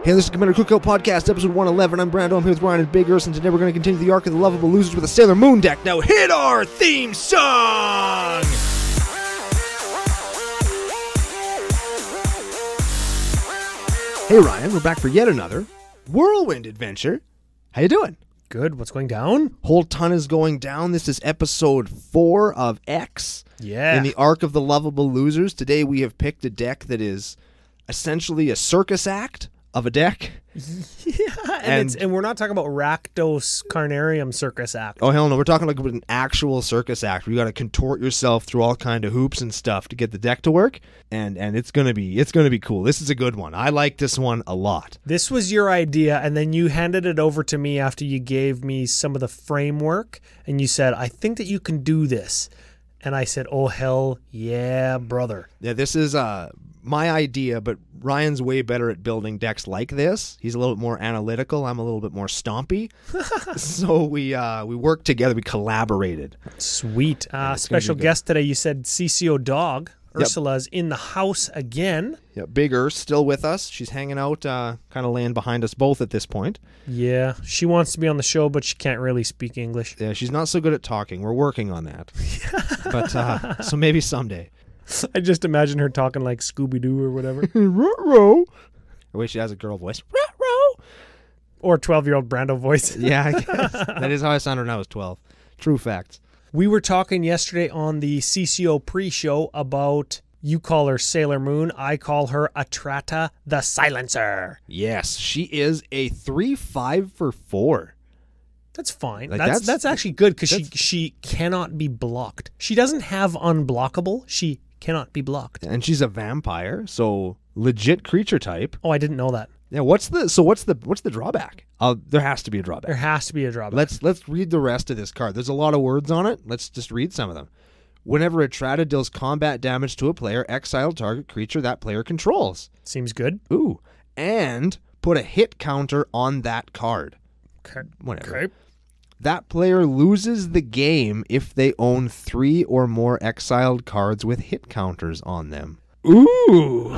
Hey, this is Commander Cookout Podcast, episode 111. I'm Brando. I'm here with Ryan and Big Urs, and today we're going to continue the arc of the lovable losers with a Sailor Moon deck. Now hit our theme song! Hey Ryan, we're back for yet another whirlwind adventure. How you doing? Good. What's going down? Whole ton is going down. This is episode 4 of X. Yeah. In the arc of the lovable losers. Today we have picked a deck that is essentially a circus act of a deck. Yeah, and we're not talking about Rakdos Carnarium Circus Act. Oh, hell no. We're talking like an actual circus act where you got to contort yourself through all kind of hoops and stuff to get the deck to work. And it's going to be cool. This is a good one. I like this one a lot. This was your idea, and then you handed it over to me after you gave me some of the framework, and you said, I think that you can do this. And I said, oh, hell yeah, brother. Yeah, this is my idea, but Ryan's way better at building decks like this. He's a little bit more analytical. I'm a little bit more stompy. So we worked together. We collaborated. Sweet. Special guest today, you said CCO Dog. Yep. Ursula's in the house again. Yeah, Big Urs still with us. She's hanging out, kind of laying behind us both at this point. Yeah, she wants to be on the show, but she can't really speak English. Yeah, she's not so good at talking. We're working on that. But so maybe someday. I just imagine her talking like Scooby-Doo or whatever. Ruh-roh. I wish she has a girl voice. Ruh-roh. Or 12-year-old Brando voice. Yeah, I guess. That is how I sounded when I was 12. True facts. We were talking yesterday on the CCO pre-show about, you call her Sailor Moon, I call her Etrata the Silencer. Yes, she is a 3/5 for 4. That's fine. Like, that's actually good because she cannot be blocked. She doesn't have unblockable. She cannot be blocked. And she's a vampire, so legit creature type. Oh, I didn't know that. Yeah, what's the drawback? There has to be a drawback. There has to be a drawback. Let's read the rest of this card. There's a lot of words on it. Let's just read some of them. Whenever Etrata deals combat damage to a player, exile target creature that player controls. Seems good. Ooh. And put a hit counter on that card. Okay. Whatever. Okay. That player loses the game if they own 3 or more exiled cards with hit counters on them. Ooh.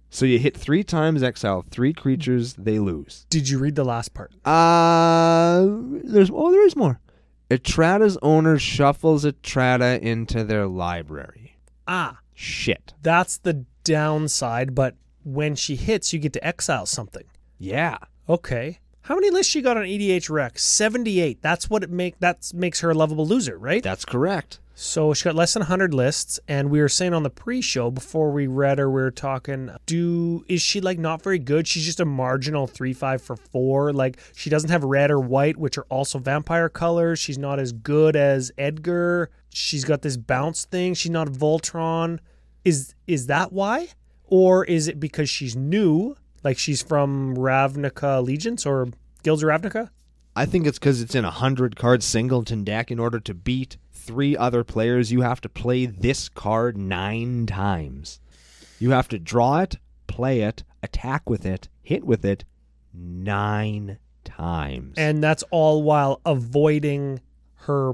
So you hit 3 times, exile 3 creatures, they lose. Did you read the last part? There is more. Etrata's owner shuffles Etrata into their library. Shit. That's the downside, but when she hits, you get to exile something. Yeah. Okay. How many lists she got on EDH Rec? 78. That's what that makes her a lovable loser, right? That's correct. So she got less than 100 lists, and we were saying on the pre-show before we read her, we were talking, is she like not very good? She's just a marginal 3/5 for 4. Like she doesn't have red or white, which are also vampire colors. She's not as good as Edgar. She's got this bounce thing. She's not Voltron. Is that why? Or is it because she's new? Like she's from Ravnica Allegiance or Guilds of Ravnica? I think it's because it's in a 100-card singleton deck. In order to beat 3 other players, you have to play this card 9 times. You have to draw it, play it, attack with it, hit with it 9 times. And that's all while avoiding her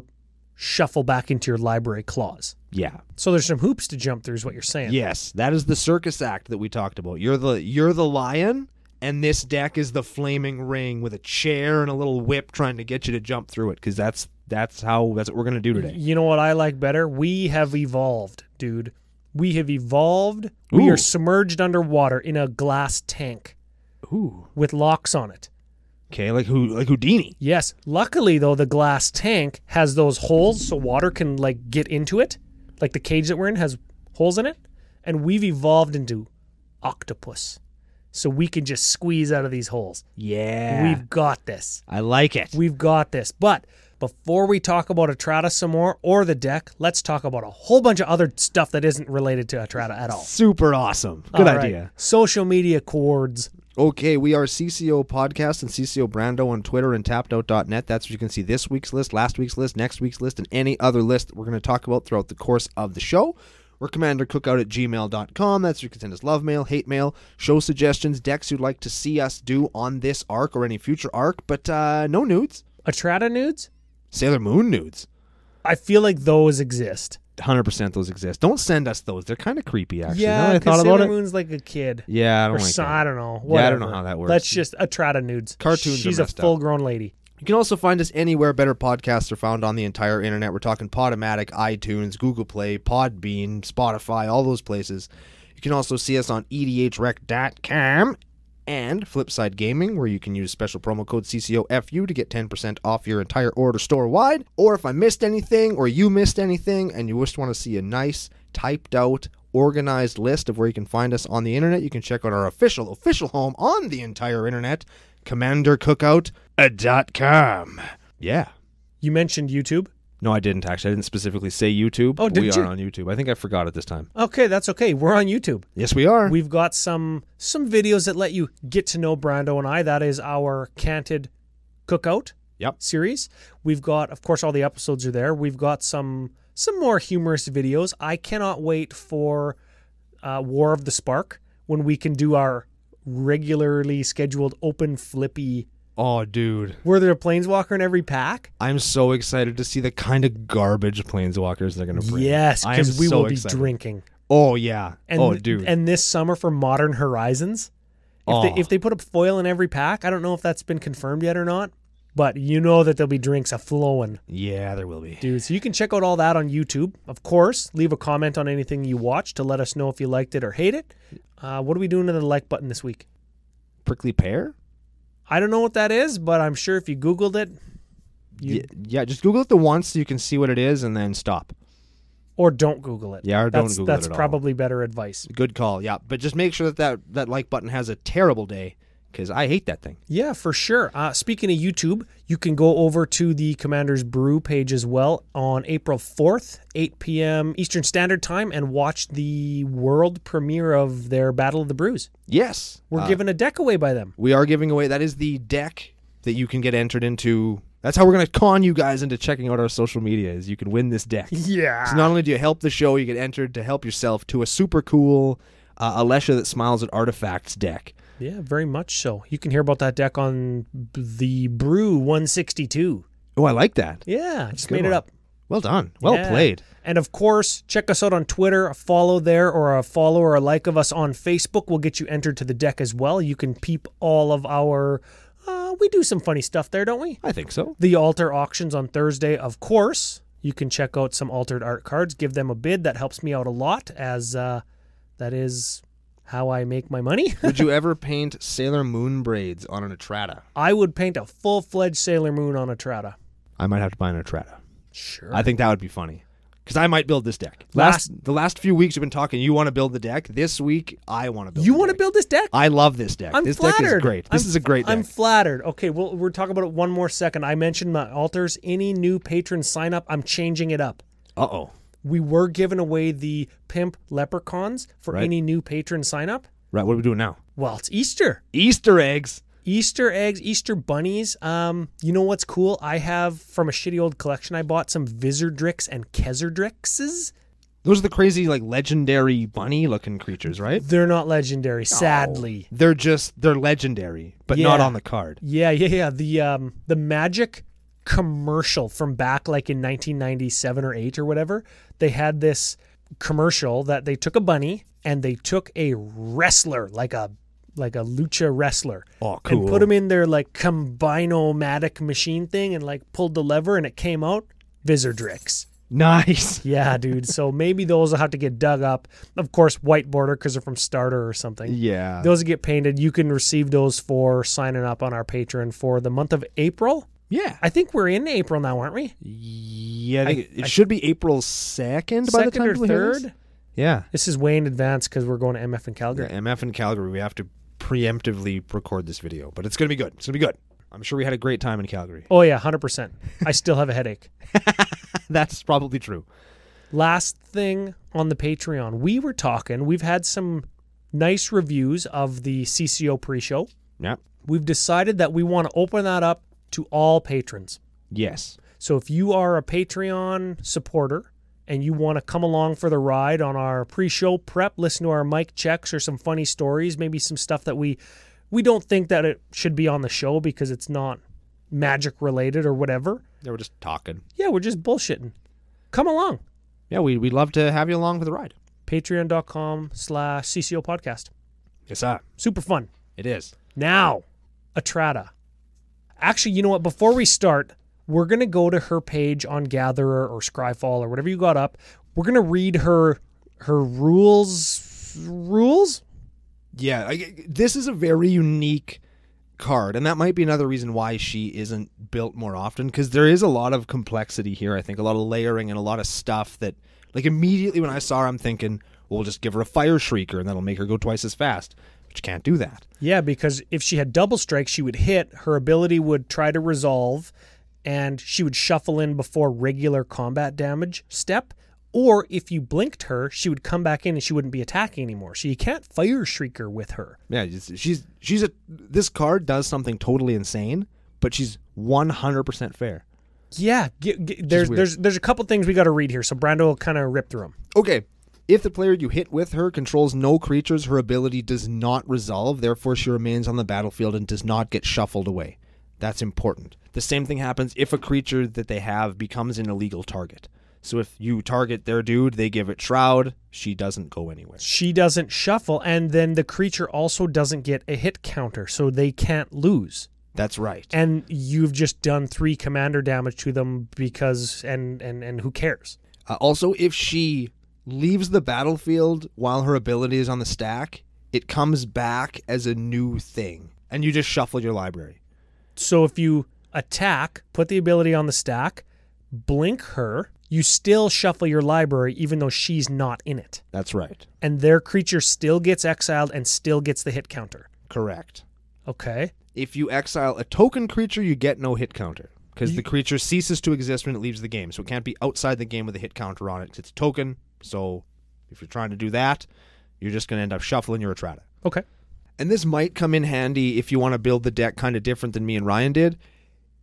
shuffle back into your library clause. Yeah. So there's some hoops to jump through is what you're saying. Yes, that is the circus act that we talked about. You're the lion, and this deck is the flaming ring with a chair and a little whip trying to get you to jump through it, because that's what we're going to do today. You know what I like better? We have evolved, dude. We have evolved. Ooh. We are submerged underwater in a glass tank. Ooh. With locks on it. Okay, like Houdini. Yes. Luckily, though, the glass tank has those holes so water can like get into it. Like the cage that we're in has holes in it. And we've evolved into octopus. So we can just squeeze out of these holes. Yeah. We've got this. I like it. We've got this. But before we talk about Etrata some more or the deck, let's talk about a whole bunch of other stuff that isn't related to Etrata at all. Super awesome. Good idea. Social media cords. Okay, we are CCO Podcast and CCO Brando on Twitter and tappedout.net. That's where you can see this week's list, last week's list, next week's list, and any other list that we're going to talk about throughout the course of the show. We're commandercookout@gmail.com. That's where you can send us love mail, hate mail, show suggestions, decks you'd like to see us do on this arc or any future arc, but no nudes. Etrata nudes? Sailor Moon nudes. I feel like those exist. 100% those exist. Don't send us those. They're kind of creepy, actually. Yeah, now that I thought Sailor about it. Moon's like a kid. Yeah, I don't Or like that. I don't know. Yeah, I don't Whatever. know how that works. That's just Etrata nudes. Cartoons She's are a messed up. full-grown lady. You can also find us anywhere better podcasts are found on the entire internet. We're talking Podomatic, iTunes, Google Play, Podbean, Spotify, all those places. You can also see us on edhrec.com and Flipside Gaming, where you can use special promo code CCOFU to get 10% off your entire order store-wide. Or if I missed anything or you missed anything and you just want to see a nice, typed-out, organized list of where you can find us on the internet, you can check out our official home on the entire internet, CommanderCookout.com. Yeah. You mentioned YouTube. No, I didn't actually. I didn't specifically say YouTube. Oh, didn't we you? are on YouTube. I think I forgot it this time. Okay, that's okay. We're on YouTube. Yes, we are. We've got some videos that let you get to know Brando and I. That is our Canted Cookout series. We've got, of course, all the episodes are there. We've got some more humorous videos. I cannot wait for War of the Spark, when we can do our regularly scheduled open flippy. Oh, dude. Were there a planeswalker in every pack? I'm so excited to see the kind of garbage planeswalkers they're going to bring. Yes, because we will be excited. drinking. Oh, yeah. And, dude. And this summer for Modern Horizons, if they put up foil in every pack, I don't know if that's been confirmed yet or not, but you know that there'll be drinks a-flowing. Yeah, there will be. Dude, so you can check out all that on YouTube. Of course, leave a comment on anything you watch to let us know if you liked it or hate it. What are we doing to the like button this week? Prickly pear? I don't know what that is, but I'm sure if you Googled it, yeah, just Google it the once so you can see what it is and then stop. Or don't Google it. Yeah, or don't Google it at all. That's probably better advice. Good call, yeah. But just make sure that like button has a terrible day, because I hate that thing. Yeah, for sure. Speaking of YouTube, you can go over to the Commander's Brew page as well on April 4th, 8 p.m. Eastern Standard Time, and watch the world premiere of their Battle of the Brews. Yes. We're giving a deck away by them. We are giving away. That is the deck that you can get entered into. That's how we're going to con you guys into checking out our social media, is you can win this deck. Yeah. So not only do you help the show, you get entered to help yourself to a super cool Alesha That Smiles at Artifacts deck. Yeah, very much so. You can hear about that deck on the Brew 162. Oh, I like that. Yeah, just Good made it one. up. Well done. Well played. And of course, check us out on Twitter. A follow there, or a follow or a like of us on Facebook will get you entered to the deck as well. You can peep all of our... we do some funny stuff there, don't we? I think so. The altar auctions on Thursday, of course. You can check out some altered art cards. Give them a bid. That helps me out a lot, as that is how I make my money. Would you ever paint Sailor Moon braids on an Etrata? I would paint a full-fledged Sailor Moon on Etrata. I might have to buy an Etrata. Sure. I think that would be funny. Because I might build this deck. The last few weeks we've been talking, you want to build the deck. This week, I want to build You the want to deck. build this deck? I love this deck. I'm this flattered. deck is great. This is a great deck. I'm flattered. Okay, well, we're talking about it one more second. I mentioned my altars. Any new patron sign up, I'm changing it up. Uh-oh. We were giving away the Pimp Leprechauns for any new patron sign up. Right, what are we doing now? Well, it's Easter. Easter eggs. Easter eggs, Easter bunnies. You know what's cool? I have, from a shitty old collection, I bought some Vizardrix and Kezardrixes. Those are the crazy, like, legendary bunny-looking creatures, right? They're not legendary, sadly. They're legendary, but not on the card. Yeah. The Magic commercial from back, like, in 1997 or 8 or whatever, they had this commercial that they took a bunny and they took a wrestler, like a lucha wrestler. Oh, cool. And put him in their, like, combino-matic machine thing and, like, pulled the lever and it came out Vizardrix. Nice. Yeah, dude. So maybe those will have to get dug up. Of course, white border because they're from Starter or something. Yeah. Those will get painted. You can receive those for signing up on our Patreon for the month of April. Yeah. I think we're in April now, aren't we? Yeah. It should be April 2nd by the time or people hear this. 3rd? Yeah. This is way in advance because we're going to MF in Calgary. Yeah, MF in Calgary. We have to preemptively record this video, but it's going to be good. It's going to be good. I'm sure we had a great time in Calgary. Oh, yeah, 100%. I still have a headache. That's probably true. Last thing on the Patreon. We've had some nice reviews of the CCO pre-show. Yeah. We've decided that we want to open that up to all patrons. Yes. So if you are a Patreon supporter and you want to come along for the ride on our pre-show prep, listen to our mic checks or some funny stories, maybe some stuff that we don't think that it should be on the show because it's not Magic related or whatever. Yeah, we're just talking. Yeah, we're just bullshitting. Come along. Yeah, we'd love to have you along for the ride. Patreon.com/CCOPodcast. Yes, sir. Super fun. It is. Now, Etrata. Actually, you know what? Before we start, we're going to go to her page on Gatherer or Scryfall or whatever you got up. We're going to read her rules. Yeah, this is a very unique card, and that might be another reason why she isn't built more often, because there is a lot of complexity here, I think, a lot of layering and a lot of stuff that, like, immediately when I saw her, I'm thinking, well, we'll just give her a Fire Shrieker, and that'll make her go twice as fast. But you can't do that. Yeah, because if she had double strike, she would hit, her ability would try to resolve, and she would shuffle in before regular combat damage step. Or if you blinked her, she would come back in and she wouldn't be attacking anymore. So you can't Fire Shrieker with her. Yeah, this card does something totally insane, but she's 100% fair. Yeah, there's a couple things we got to read here, so Brando will kind of rip through them. Okay, if the player you hit with her controls no creatures, her ability does not resolve, therefore she remains on the battlefield and does not get shuffled away. That's important. The same thing happens if a creature that they have becomes an illegal target. So if you target their dude, they give it Shroud, she doesn't go anywhere. She doesn't shuffle, and then the creature also doesn't get a hit counter, so they can't lose. That's right. And you've just done 3 commander damage to them because, and who cares? Also, if she leaves the battlefield while her ability is on the stack, it comes back as a new thing, and you just shuffle your library. So if you attack, put the ability on the stack, blink her, you still shuffle your library even though she's not in it. That's right. And their creature still gets exiled and still gets the hit counter. Correct. Okay. If you exile a token creature, you get no hit counter, because the creature ceases to exist when it leaves the game. So it can't be outside the game with a hit counter on it, because it's a token. So if you're trying to do that, you're just going to end up shuffling your Etrata. Okay. And this might come in handy if you want to build the deck kind of different than me and Ryan did.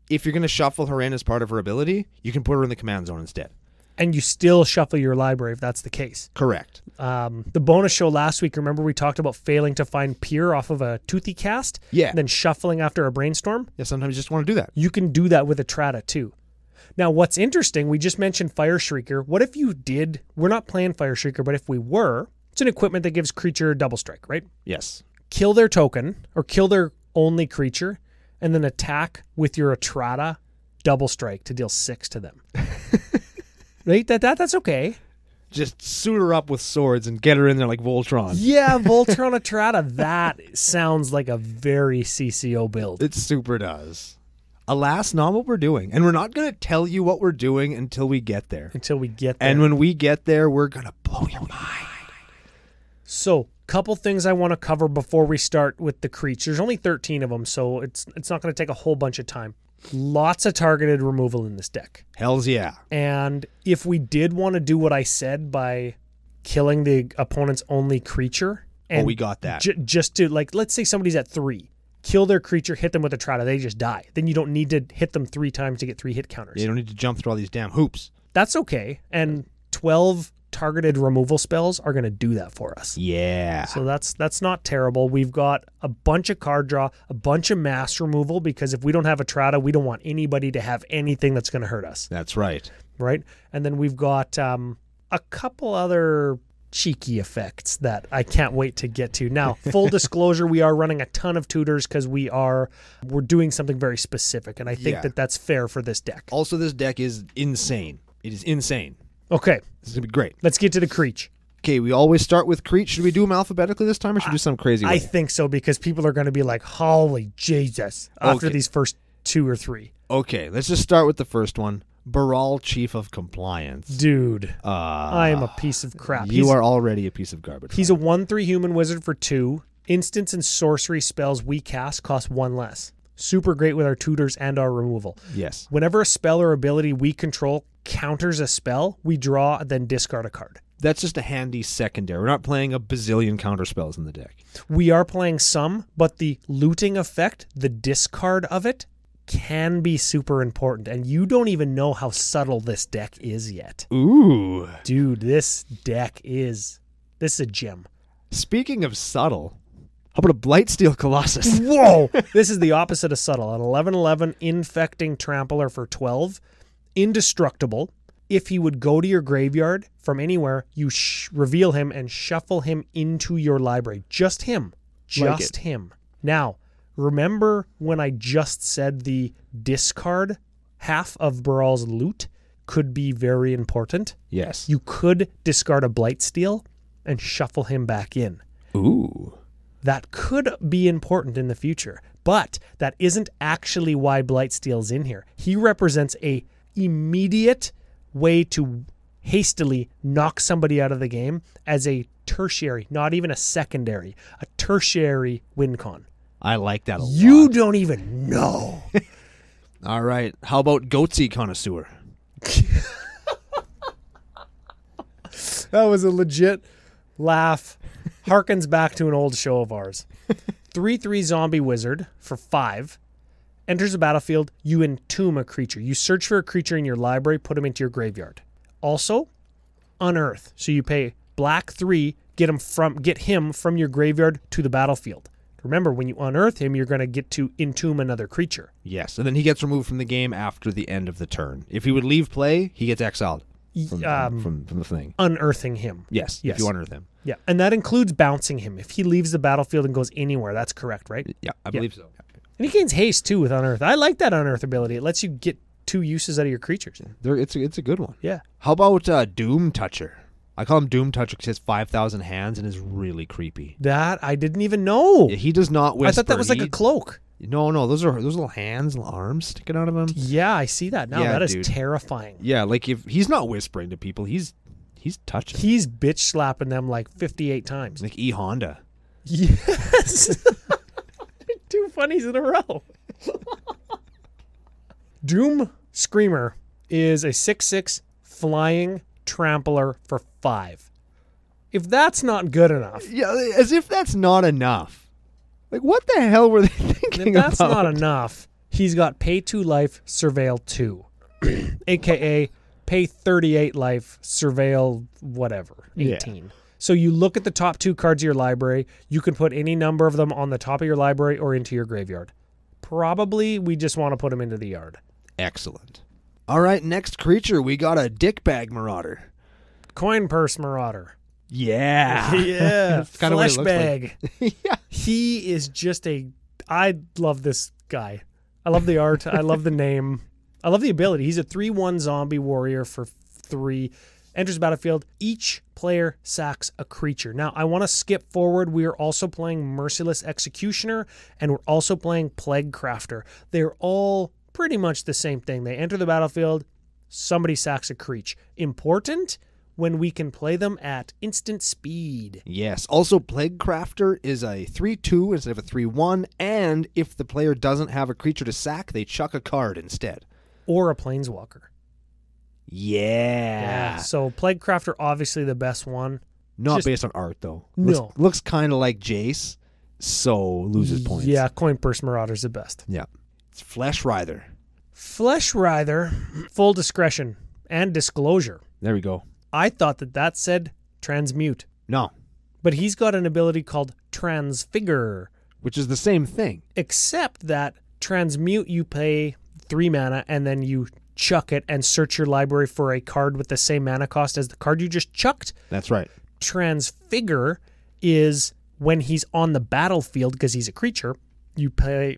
If you're going to shuffle her in as part of her ability, you can put her in the command zone instead. And you still shuffle your library if that's the case. Correct. The bonus show last week, remember we talked about failing to find Peer off of a Toothy cast? Yeah. And then shuffling after a Brainstorm? Yeah, sometimes you just want to do that. You can do that with Etrata too. Now, what's interesting, we just mentioned Fire Shrieker. What if you did, we're not playing Fire Shrieker, but if we were, it's an equipment that gives creature double strike, right? Yes. Kill their token or kill their only creature and then attack with your Etrata double strike to deal 6 to them. Right? That's okay. Just suit her up with swords and get her in there like Voltron. Yeah, Voltron Etrata. That sounds like a very CCO build. It super does. Alas, not what we're doing. And we're not going to tell you what we're doing until we get there. And when we get there, we're going to blow your mind. So, couple things I want to cover before we start with the creatures. There's only 13 of them, so it's not going to take a whole bunch of time. Lots of targeted removal in this deck. Hells yeah. And if we did want to do what I said by killing the opponent's only creature. And we got that. Just to, like, let's say somebody's at 3. Kill their creature, hit them with Etrata, they just die. Then you don't need to hit them 3 times to get 3 hit counters. You don't need to jump through all these damn hoops. That's okay. And 12 targeted removal spells are going to do that for us. Yeah. So that's not terrible. We've got a bunch of card draw, a bunch of mass removal, because if we don't have Etrata, we don't want anybody to have anything that's going to hurt us. That's right. Right? And then we've got a couple other cheeky effects that I can't wait to get to. Now, full disclosure, we are running a ton of tutors because we're doing something very specific, and I think that's fair for this deck. Also, this deck is insane. It is insane. Okay. This is going to be great. Let's get to the Creech. Okay, we always start with Creech. Should we do them alphabetically this time, or should we do some crazy way? I think so, because people are going to be like, holy Jesus, after these first 2 or 3. Okay, let's just start with the first one. Baral, Chief of Compliance. Dude, I am a piece of crap. You are already a piece of garbage. He's a 1/3 human wizard for 2. Instants and sorcery spells we cast cost 1 less. Super great with our tutors and our removal. Yes. Whenever a spell or ability we control counters a spell, we draw, then discard a card. That's just a handy secondary. We're not playing a bazillion counter spells in the deck. We are playing some, but the looting effect, the discard of it, can be super important. And you don't even know how subtle this deck is yet. Ooh. Dude, this is a gem. Speaking of subtle, how about a Blightsteel Colossus? Whoa! This is the opposite of subtle. An 11/11 infecting trampler for 12. Indestructible. if he would go to your graveyard from anywhere, you reveal him and shuffle him into your library. Just him. Just him. Now, remember when I just said the discard half of Baral's loot could be very important? Yes. You could discard a Blightsteel and shuffle him back in. Ooh. That could be important in the future, but that isn't actually why Blightsteel's in here. He represents a immediate way to hastily knock somebody out of the game as a tertiary, not even a secondary, a tertiary win con. I like that a lot. You don't even know. All right. How about Goatsy Connoisseur? That was a legit laugh. Harkens back to an old show of ours. 3/3 zombie wizard for 5. Enters the battlefield, you entomb a creature. You search for a creature in your library, put him into your graveyard. Also, unearth. So you pay black 3, get him from your graveyard to the battlefield. Remember, when you unearth him, you're going to get to entomb another creature. Yes, and then he gets removed from the game after the end of the turn. If he would leave play, he gets exiled from the thing. Unearthing him. Yes, if you unearth him. Yeah, and that includes bouncing him. If he leaves the battlefield and goes anywhere, that's correct, right? Yeah, I believe so. And he gains haste, too, with unearth. I like that unearth ability. It lets you get 2 uses out of your creatures. It's a good one. Yeah. How about Doom Toucher? I call him Doom Toucher because he has 5,000 hands and is really creepy. That I didn't even know. Yeah, he does not whisper. I thought that was like a cloak. No, those are little hands, little arms sticking out of him. Yeah, I see that now. Yeah, that is dude. terrifying. Yeah, like if he's not whispering to people, he's touching. He's bitch slapping them like 58 times. Like E Honda. Yes. 2 funnies in a row. Doom Screamer is a 6/6 flying trampler for 5. If that's not good enough. Yeah, as if that's not enough. Like, what the hell were they thinking If that's about? not enough, he's got pay 2 life, surveil 2. AKA pay 38 life, surveil whatever, 18. Yeah. So you look at the top 2 cards of your library. You can put any number of them on the top of your library or into your graveyard. Probably we just want to put them into the yard. Excellent. All right, next creature, we got a Dickbag Marauder. Coin Purse Marauder. Yeah. Yeah. Kind of what it Flesh looks bag. like. Yeah. He is just I love this guy. I love the art. I love the name. I love the ability. He's a 3/1 zombie warrior for 3. Enters the battlefield. Each player sacks a creature. Now, I want to skip forward. We are also playing Merciless Executioner, and we're also playing Plague Crafter. They're all pretty much the same thing. They enter the battlefield. Somebody sacks a creature. Important when we can play them at instant speed. Yes. Also, Plague Crafter is a 3/2 instead of a 3/1, and if the player doesn't have a creature to sack, they chuck a card instead. Or a Planeswalker. Yeah. So Plague Crafter, obviously the best one. Not based on art, though. No. Looks kind of like Jace, so loses points. Yeah, Coin Purse Marauder's the best. Yeah. It's Flesh Writher. Flesh Writher, full discretion and disclosure. There we go. I thought that said transmute. No. But he's got an ability called Transfigure. Which is the same thing. Except that transmute, you pay 3 mana and then you chuck it and search your library for a card with the same mana cost as the card you just chucked. That's right. Transfigure is when he's on the battlefield because he's a creature. You pay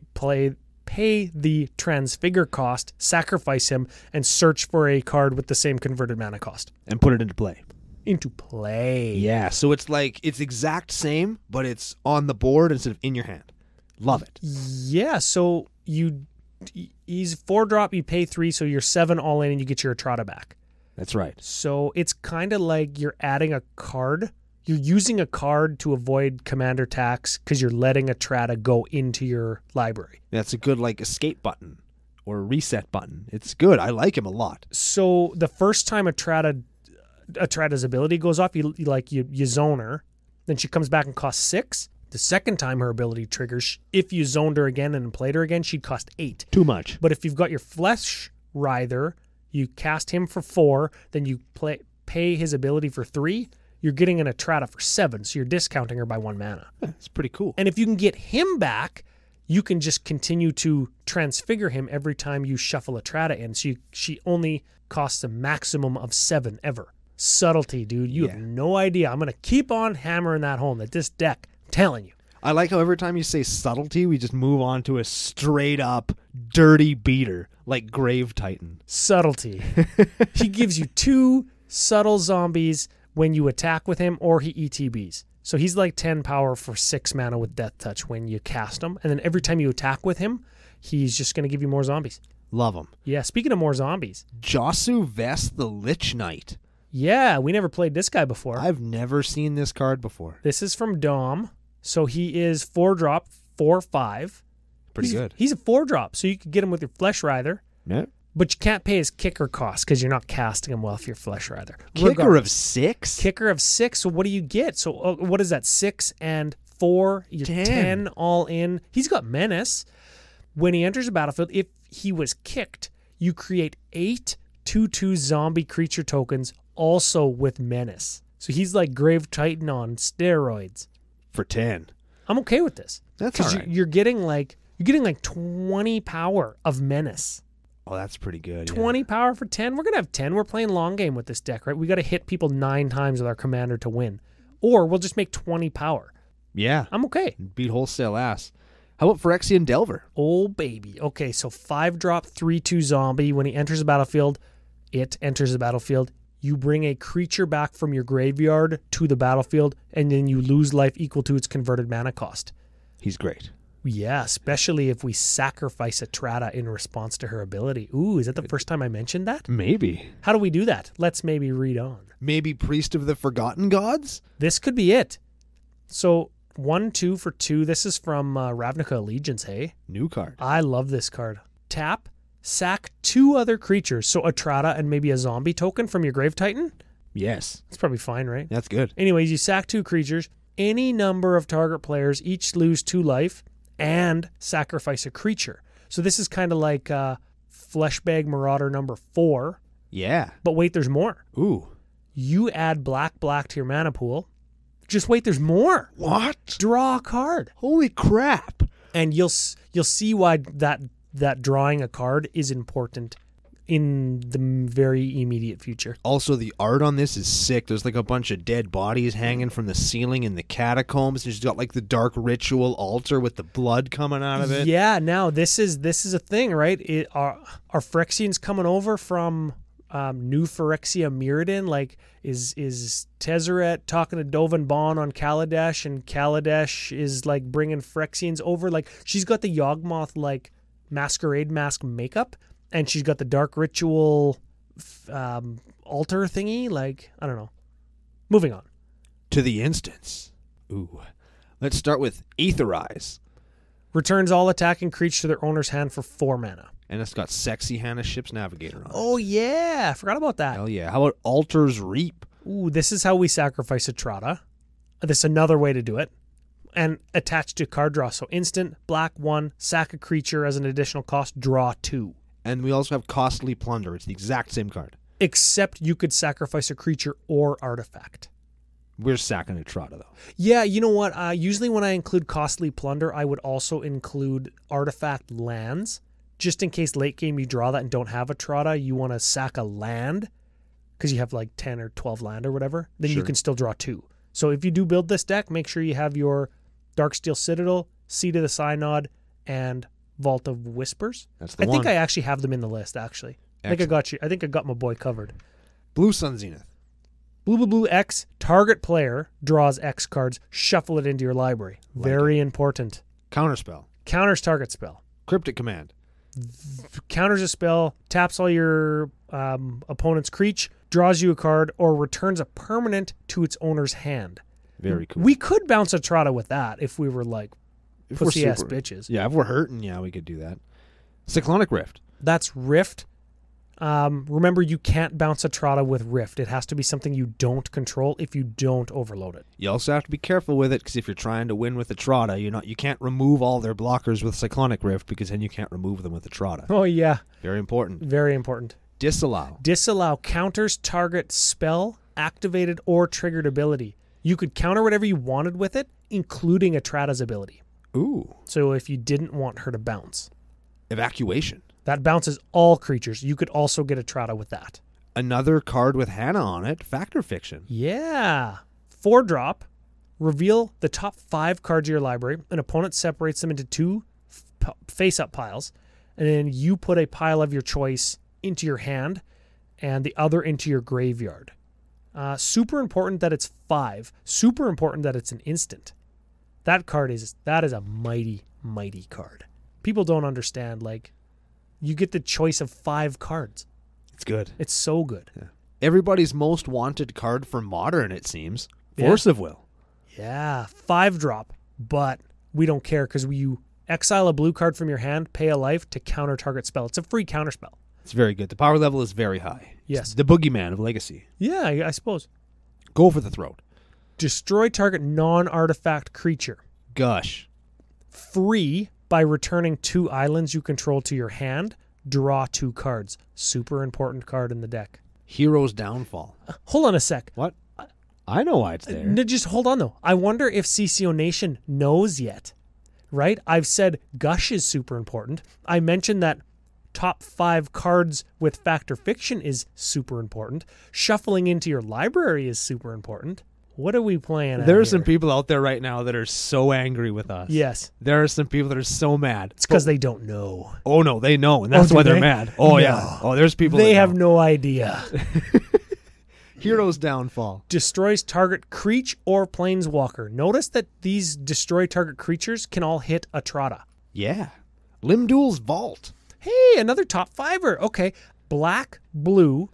the Transfigure cost, sacrifice him, and search for a card with the same converted mana cost. And put it into play. Yeah, so it's like, it's exact same, but it's on the board instead of in your hand. Love it. Yeah, so he's 4-drop, you pay 3, so you're 7 all in and you get your Etrata back. That's right. So it's kind of like you're adding a card. You're using a card to avoid commander tax because you're letting Etrata go into your library. That's a good like escape button or reset button. It's good. I like him a lot. So the first time Etrata's ability goes off, you zone her. Then she comes back and costs 6. The second time her ability triggers, if you zoned her again and played her again, she'd cost 8. Too much. But if you've got your Flesh Writher, you cast him for 4, then you pay his ability for 3, you're getting an Etrata for 7, so you're discounting her by 1 mana. It's pretty cool. And if you can get him back, you can just continue to transfigure him every time you shuffle Etrata in. So she only costs a maximum of 7 ever. Subtlety, dude. You have no idea. I'm going to keep on hammering that home that this deck, I'm telling you. I like how every time you say subtlety, we just move on to a straight up dirty beater like Grave Titan. Subtlety. He gives you 2 subtle zombies when you attack with him or he ETBs. So he's like 10 power for 6 mana with Death Touch when you cast him. And then every time you attack with him, he's just going to give you more zombies. Love him. Yeah, speaking of more zombies. Josu Vest the Lich Knight. Yeah, we never played this guy before. I've never seen this card before. This is from Dom. So he is 4-drop, 4/5. Pretty good. He's a 4-drop, so you could get him with your Flesh Rider. Yeah. But you can't pay his kicker cost because you're not casting him well if you're Flesh Rider. Kicker of 6? Kicker of 6. So what do you get? So what is that? 6 and 4. You're 10 all in. He's got Menace. When he enters the battlefield, if he was kicked, you create 8 2/2 zombie creature tokens also with Menace. So he's like Grave Titan on steroids. For 10. I'm okay with this. That's all right. You're getting like 20 power of Menace. Oh, that's pretty good. 20 power for 10. We're going to have 10. We're playing long game with this deck, right? We got to hit people 9 times with our commander to win. Or we'll just make 20 power. Yeah. I'm okay. Beat wholesale ass. How about Phyrexian Delver? Oh, baby. Okay, so 5-drop, 3/2 zombie. When he enters the battlefield, you bring a creature back from your graveyard to the battlefield, and then you lose life equal to its converted mana cost. He's great. Yeah, especially if we sacrifice Etrata in response to her ability. Ooh, is that the first time I mentioned that? Maybe. How do we do that? Let's maybe read on. Maybe Priest of the Forgotten Gods? This could be it. So 1/2 for 2. This is from Ravnica Allegiance, hey? New card. I love this card. Tap, sack 2 other creatures. So Etrata and maybe a zombie token from your Grave Titan? Yes. That's probably fine, right? That's good. Anyways, you sack 2 creatures. Any number of target players each lose 2 life and sacrifice a creature. So this is kind of like Fleshbag Marauder number 4. Yeah. But wait, there's more. Ooh. You add black to your mana pool. Just wait, there's more. What? Draw a card. Holy crap. And you'll see why that drawing a card is important in the very immediate future. Also, the art on this is sick. There's like a bunch of dead bodies hanging from the ceiling in the catacombs. There's got like the dark ritual altar with the blood coming out of it. Yeah, now this is a thing, right? Are Phyrexians coming over from New Phyrexia Mirrodin? Like, is Tezzeret talking to Dovin Bond on Kaladesh, and Kaladesh is like bringing Phyrexians over? Like, she's got the Yawgmoth like masquerade mask makeup, and she's got the dark ritual altar thingy. Like, I don't know. Moving on to the instance. Ooh, let's start with Aetherize. Returns all attacking creatures to their owner's hand for 4 mana. And it's got sexy Hannah Ship's Navigator on it. Oh, yeah. I forgot about that. Hell yeah. How about Altar's Reap? Ooh, this is how we sacrifice Etrata. This is another way to do it. And attached to card draw. So instant, black 1, sack a creature as an additional cost, draw 2. And we also have Costly Plunder. It's the exact same card. Except you could sacrifice a creature or artifact. We're sacking Etrata, though. Yeah, you know what? Usually when I include Costly Plunder, I would also include artifact lands. Just in case late game you draw that and don't have Etrata, you want to sack a land because you have like 10 or 12 land or whatever, then you can still draw 2. So if you do build this deck, make sure you have your Darksteel Citadel, Seed of the Synod, and Vault of Whispers. That's the one. I think I actually have them in the list, actually. I think I got you. I think I got my boy covered. Blue Sun Zenith. Blue X, target player draws X cards, shuffle it into your library. Very important. Counterspell. Counters target spell. Cryptic Command. Counters a spell, taps all your opponent's creature, draws you a card, or returns a permanent to its owner's hand. Very cool. We could bounce Etrata with that if we were like pussy-ass bitches. Yeah, if we're hurting, yeah, we could do that. Cyclonic Rift. That's Rift. Remember, you can't bounce Etrata with Rift. It has to be something you don't control if you don't overload it. You also have to be careful with it, because if you're trying to win with Etrata, you can't remove all their blockers with Cyclonic Rift, because then you can't remove them with Etrata. Oh, yeah. Very important. Very important. Disallow. Disallow counters target spell, activated, or triggered ability. You could counter whatever you wanted with it, including Etrata's ability. Ooh. So if you didn't want her to bounce. Evacuation. That bounces all creatures. You could also get Etrata with that. Another card with Hannah on it, Factor Fiction. Yeah. 4-drop. Reveal the top 5 cards of your library. An opponent separates them into 2 face-up piles. And then you put a pile of your choice into your hand and the other into your graveyard. Super important that it's 5. Super important that it's an instant. That is a mighty, mighty card. People don't understand, like, you get the choice of 5 cards. It's good. It's so good. Yeah. Everybody's most wanted card for Modern, it seems. Force of Will. Yeah, 5-drop, but we don't care because you exile a blue card from your hand, pay a life to counter target spell. It's a free counter spell. It's very good. The power level is very high. Yes. It's the boogeyman of Legacy. Yeah, I suppose. Go for the throat. Destroy target non-artifact creature. Gush. Free by returning 2 islands you control to your hand. Draw 2 cards. Super important card in the deck. Hero's Downfall. Hold on a sec. What? I know why it's there. No, just hold on, though. I wonder if CCO Nation knows yet, right? I've said Gush is super important. I mentioned that top 5 cards with Factor Fiction is super important. Shuffling into your library is super important. What are we playing at There are here? some people out there right now that are so angry with us. Yes. There are some people that are so mad. It's because they don't know. Oh, no, they know, and that's do why they're they? mad. Oh, No. yeah. Oh, there's people They that have know. no idea. Hero's Downfall. Destroys target creature or planeswalker. Notice that these destroy target creatures can all hit Etrata. Yeah. Limdul's Vault. Hey, another top 5er. Okay. Black, blue,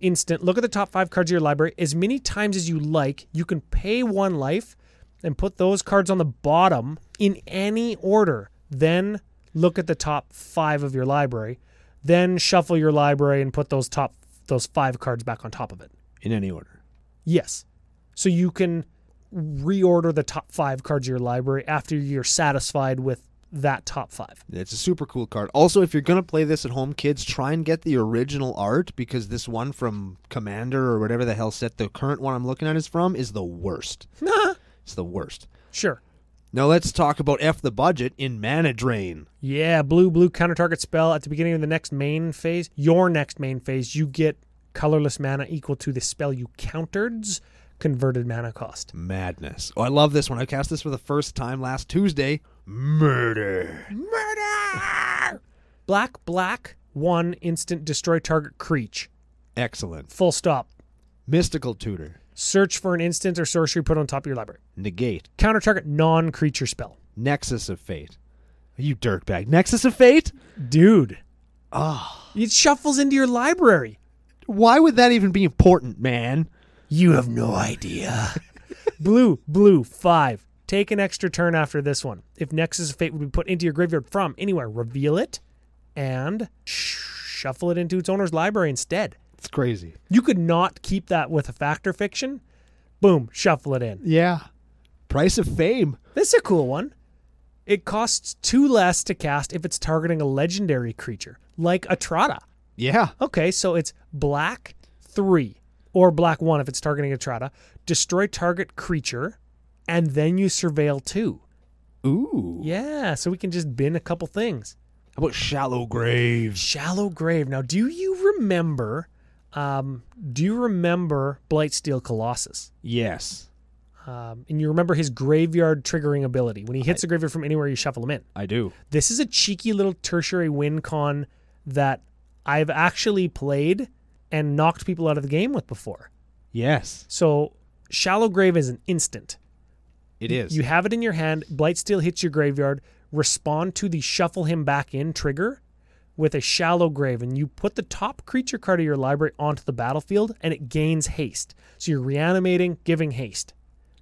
instant. Look at the top 5 cards of your library. As many times as you like, you can pay 1 life and put those cards on the bottom in any order. Then look at the top 5 of your library. Then shuffle your library and put those 5 cards back on top of it. In any order. Yes. So you can reorder the top 5 cards of your library after you're satisfied with that top 5. It's a super cool card. Also, if you're going to play this at home, kids, try and get the original art, because this one from Commander or whatever the hell set the current one I'm looking at is from is the worst. It's the worst. Sure. Now let's talk about F the budget in Mana Drain. Yeah, blue counter target spell at the beginning of the next main phase. Your next main phase, you get colorless mana equal to the spell you countered's converted mana cost. Madness. Oh, I love this one. I cast this for the first time last Tuesday. Murder. Black, 1 instant destroy target creature. Excellent. Full stop. Mystical Tutor. Search for an instant or sorcery put on top of your library. Negate. Counter target non-creature spell. Nexus of Fate. You dirtbag. Nexus of Fate? Dude. Oh. It shuffles into your library. Why would that even be important, man? You have no idea. Blue, 5. Take an extra turn after this one. If Nexus of Fate would be put into your graveyard from anywhere, reveal it and shuffle it into its owner's library instead. It's crazy. You could not keep that with a Factor Fiction. Boom, shuffle it in. Yeah. Price of Fame. This is a cool one. It costs 2 less to cast if it's targeting a legendary creature, like Etrata. Yeah. Okay, so it's black 3 or black 1 if it's targeting Etrata. Destroy target creature, and then you surveil 2. Ooh. Yeah, so we can just bin a couple things. How about Shallow Grave? Shallow Grave. Now, do you remember Blightsteel Colossus? Yes. And you remember his graveyard triggering ability. When he hits a graveyard from anywhere, you shuffle him in. I do. This is a cheeky little tertiary win con that I've actually played and knocked people out of the game with before. Yes. So Shallow Grave is an instant. It is. You have it in your hand. Blightsteel hits your graveyard. Respond to the shuffle him back in trigger with a Shallow Grave, and you put the top creature card of your library onto the battlefield, and it gains haste. So you're reanimating, giving haste.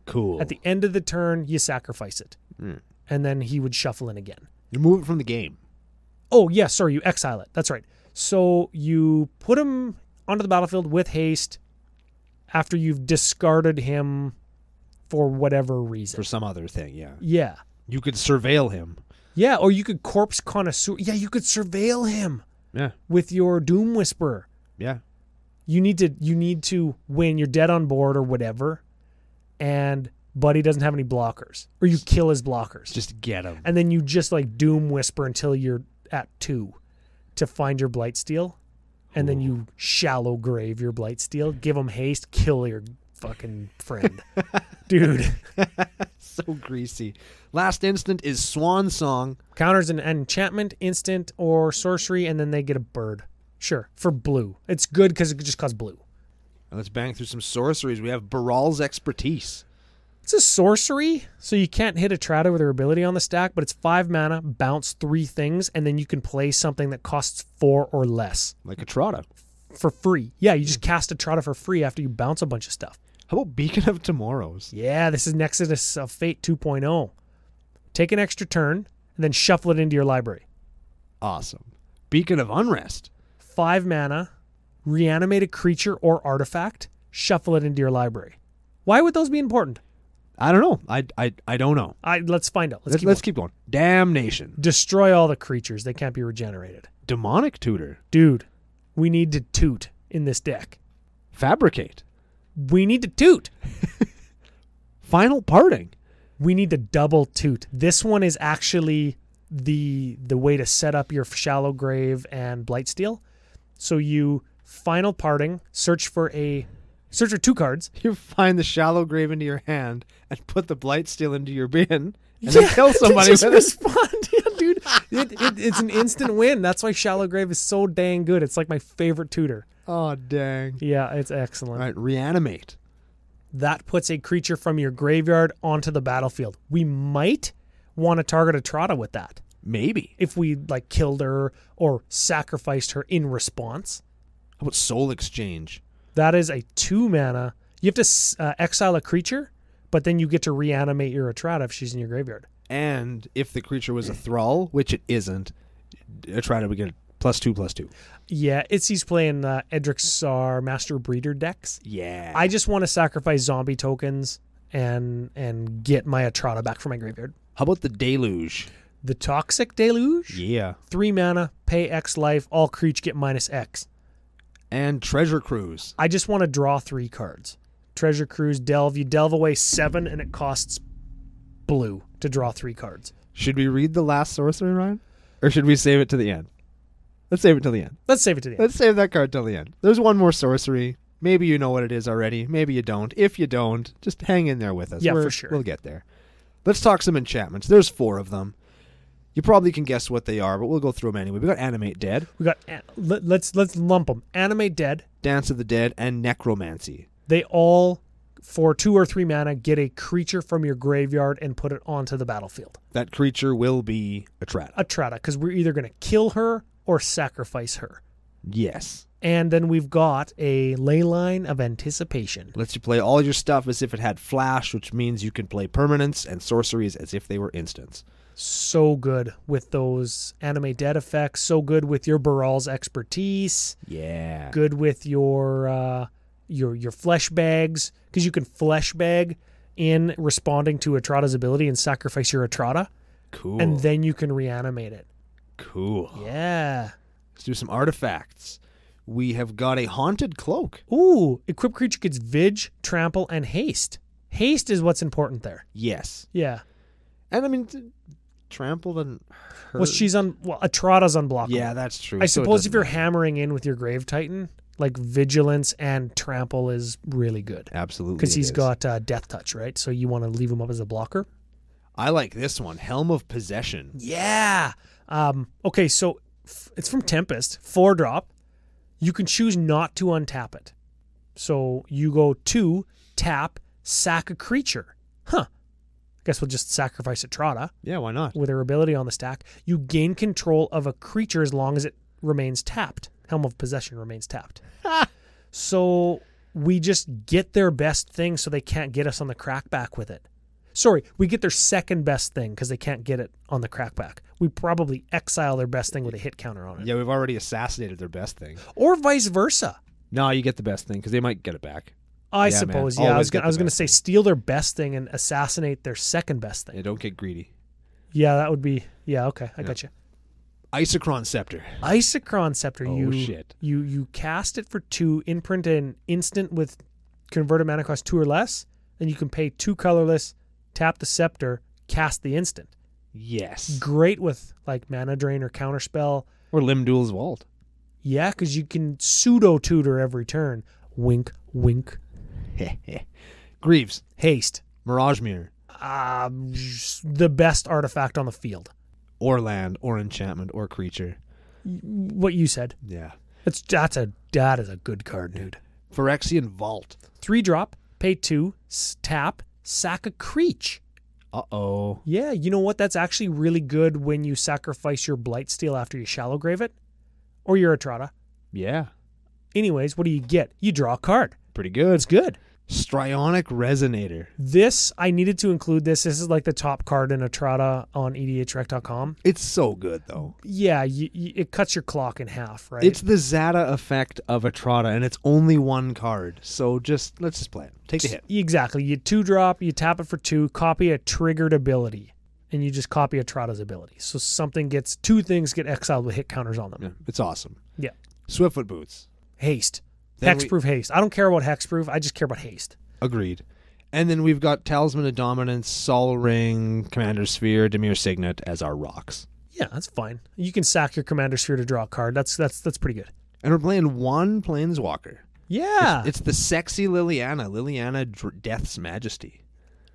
Cool. At the end of the turn, you sacrifice it. And then he would shuffle in again. You move it from the game. Oh, yeah, sorry, you exile it. That's right. So you put him onto the battlefield with haste after you've discarded him for whatever reason. For some other thing, yeah. Yeah. You could surveil him. Yeah, or you could Corpse Connoisseur. Yeah, you could surveil him. Yeah. With your Doom Whisperer. Yeah. You need to when you're dead on board or whatever, and but he doesn't have any blockers. Or you kill his blockers. Just get him. And then you just like Doom Whisper until you're at 2 to find your Blightsteel. And then you shallow grave your Blightsteel. Give him haste. Kill your fucking friend. Dude. So greasy. Last instant is Swan Song. Counters an enchantment, instant, or sorcery, and then they get a bird. Sure, for blue. It's good because it just costs blue. And let's bang through some sorceries. We have Baral's Expertise. It's a sorcery, so you can't hit Etrata with her ability on the stack, but it's 5 mana, bounce 3 things, and then you can play something that costs 4 or less. Like Etrata. For free. Yeah, you just cast Etrata for free after you bounce a bunch of stuff. How about Beacon of Tomorrows? Yeah, this is Nexus of Fate 2.0. Take an extra turn, and then shuffle it into your library. Awesome. Beacon of Unrest. 5 mana, reanimate a creature or artifact, shuffle it into your library. Why would those be important? I don't know. I don't know. Let's find out. Let's keep going. Damnation. Destroy all the creatures. They can't be regenerated. Demonic Tutor. Dude, we need to toot in this deck. Fabricate. We need to toot. Final Parting. We need to double toot. This one is actually the way to set up your Shallow Grave and Blightsteel. So you Final Parting, search for 2 cards. You find the Shallow Grave into your hand and put the Blightsteel into your bin and then kill somebody with respond. Yeah, dude. It's an instant win. That's why Shallow Grave is so dang good. It's like my favorite tutor. Oh, dang. Yeah, it's excellent. All right, Reanimate. That puts a creature from your graveyard onto the battlefield. We might want to target Etrata with that. Maybe. If we like killed her or sacrificed her in response. How about Soul Exchange? That is a 2 mana. You have to exile a creature, but then you get to reanimate your Etrata if she's in your graveyard. And if the creature was a thrall, which it isn't, Etrata would get +2/+2. Yeah, he's playing Edrixar Master Breeder decks. Yeah. I just want to sacrifice zombie tokens and get my Etrata back from my graveyard. How about the Deluge? The Toxic Deluge? Yeah. 3 mana, pay X life, all creatures get -X. And Treasure Cruise. I just want to draw 3 cards. Treasure Cruise, Delve. You delve away 7 and it costs blue to draw 3 cards. Should we read the last sorcery, Ryan? Or should we save it to the end? Let's save it till the end. Let's save it to the end. Let's save that card till the end. There's one more sorcery. Maybe you know what it is already. Maybe you don't. If you don't, just hang in there with us. Yeah, for sure. We'll get there. Let's talk some enchantments. There's 4 of them. You probably can guess what they are, but we'll go through them anyway. We got Animate Dead. We got let's lump them. Animate Dead, Dance of the Dead, and Necromancy. They all, for 2 or 3 mana, get a creature from your graveyard and put it onto the battlefield. That creature will be Etrata. Etrata, because we're either going to kill her or sacrifice her. Yes. And then we've got a Leyline of Anticipation. Lets you play all your stuff as if it had flash, which means you can play permanents and sorceries as if they were instants. So good with those Animate Dead effects. So good with your Baral's Expertise. Yeah. Good with your flesh bags, because you can flesh bag in responding to Etrata's ability and sacrifice your Etrata. Cool. And then you can reanimate it. Cool. Yeah. Let's do some artifacts. We have got a Haunted Cloak. Ooh, equipped creature gets Vig, Trample, and Haste. Haste is what's important there. Yes. Yeah. And I mean, trampled and hurt. Well, Etrata's unblockable. Yeah, that's true. I So it suppose doesn't if you're matter. hammering in with your Grave Titan, like Vigilance and Trample is really good. Absolutely. Because he's it is. got Death Touch, right? So you want to leave him up as a blocker. I like this one. Helm of Possession. Yeah. Okay, so it's from Tempest. 4-drop. You can choose not to untap it. So you go 2, tap, sack a creature. Guess we'll just sacrifice Etrata Yeah, why not? with her ability on the stack. You gain control of a creature as long as it remains tapped. Helm of Possession remains tapped. So we just get their best thing so they can't get us on the crackback with it. Sorry, we get their second best thing because they can't get it on the crackback. We probably exile their best thing with a hit counter on it. Yeah, we've already assassinated their best thing. Or vice versa. No, you get the best thing because they might get it back. I Yeah, suppose, man. yeah. I Always was get going the to best say steal their best thing and assassinate their second best thing. Yeah, don't get greedy. Yeah, that would be, okay, I got you. Isochron Scepter. Isochron Scepter. Oh, shit. You cast it for 2, imprint an instant with converted mana cost 2 or less, and you can pay 2 colorless, tap the Scepter, cast the instant. Yes. Great with like Mana Drain or Counterspell. Or Limdual's Vault. Yeah, because you can pseudo-tutor every turn. Wink, wink. Greaves. Haste. Mirage Mirror. The best artifact on the field. Or land, or enchantment, or creature. What you said. Yeah. That is a good card, dude. Phyrexian Vault. 3-drop, pay 2, tap, sack a creature. Uh-oh. Yeah, you know what? That's actually really good when you sacrifice your Blightsteel after you Shallow Grave it. Or your Etrata. Yeah. Anyways, what do you get? You draw a card. Pretty good. It's good. Strionic Resonator. This, I needed to include this. This is like the top card in Etrata on EDHREC.com. It's so good, though. Yeah, it cuts your clock in half, right? It's the Zata effect of Etrata, and it's only one card. So let's just play it. Take the hit. Exactly. You 2-drop, you tap it for 2, copy a triggered ability, and you just copy Etrata's ability. So 2 things get exiled with hit counters on them. Yeah, it's awesome. Yeah. Swiftfoot Boots. Haste. Then Hexproof haste. I don't care about hexproof. I just care about haste. Agreed. And then we've got Talisman of Dominance, Sol Ring, Commander Sphere, Dimir Signet as our rocks. Yeah, that's fine. You can sack your Commander Sphere to draw a card. That's pretty good. And we're playing one Planeswalker. Yeah. It's the sexy Liliana. Liliana Death's Majesty.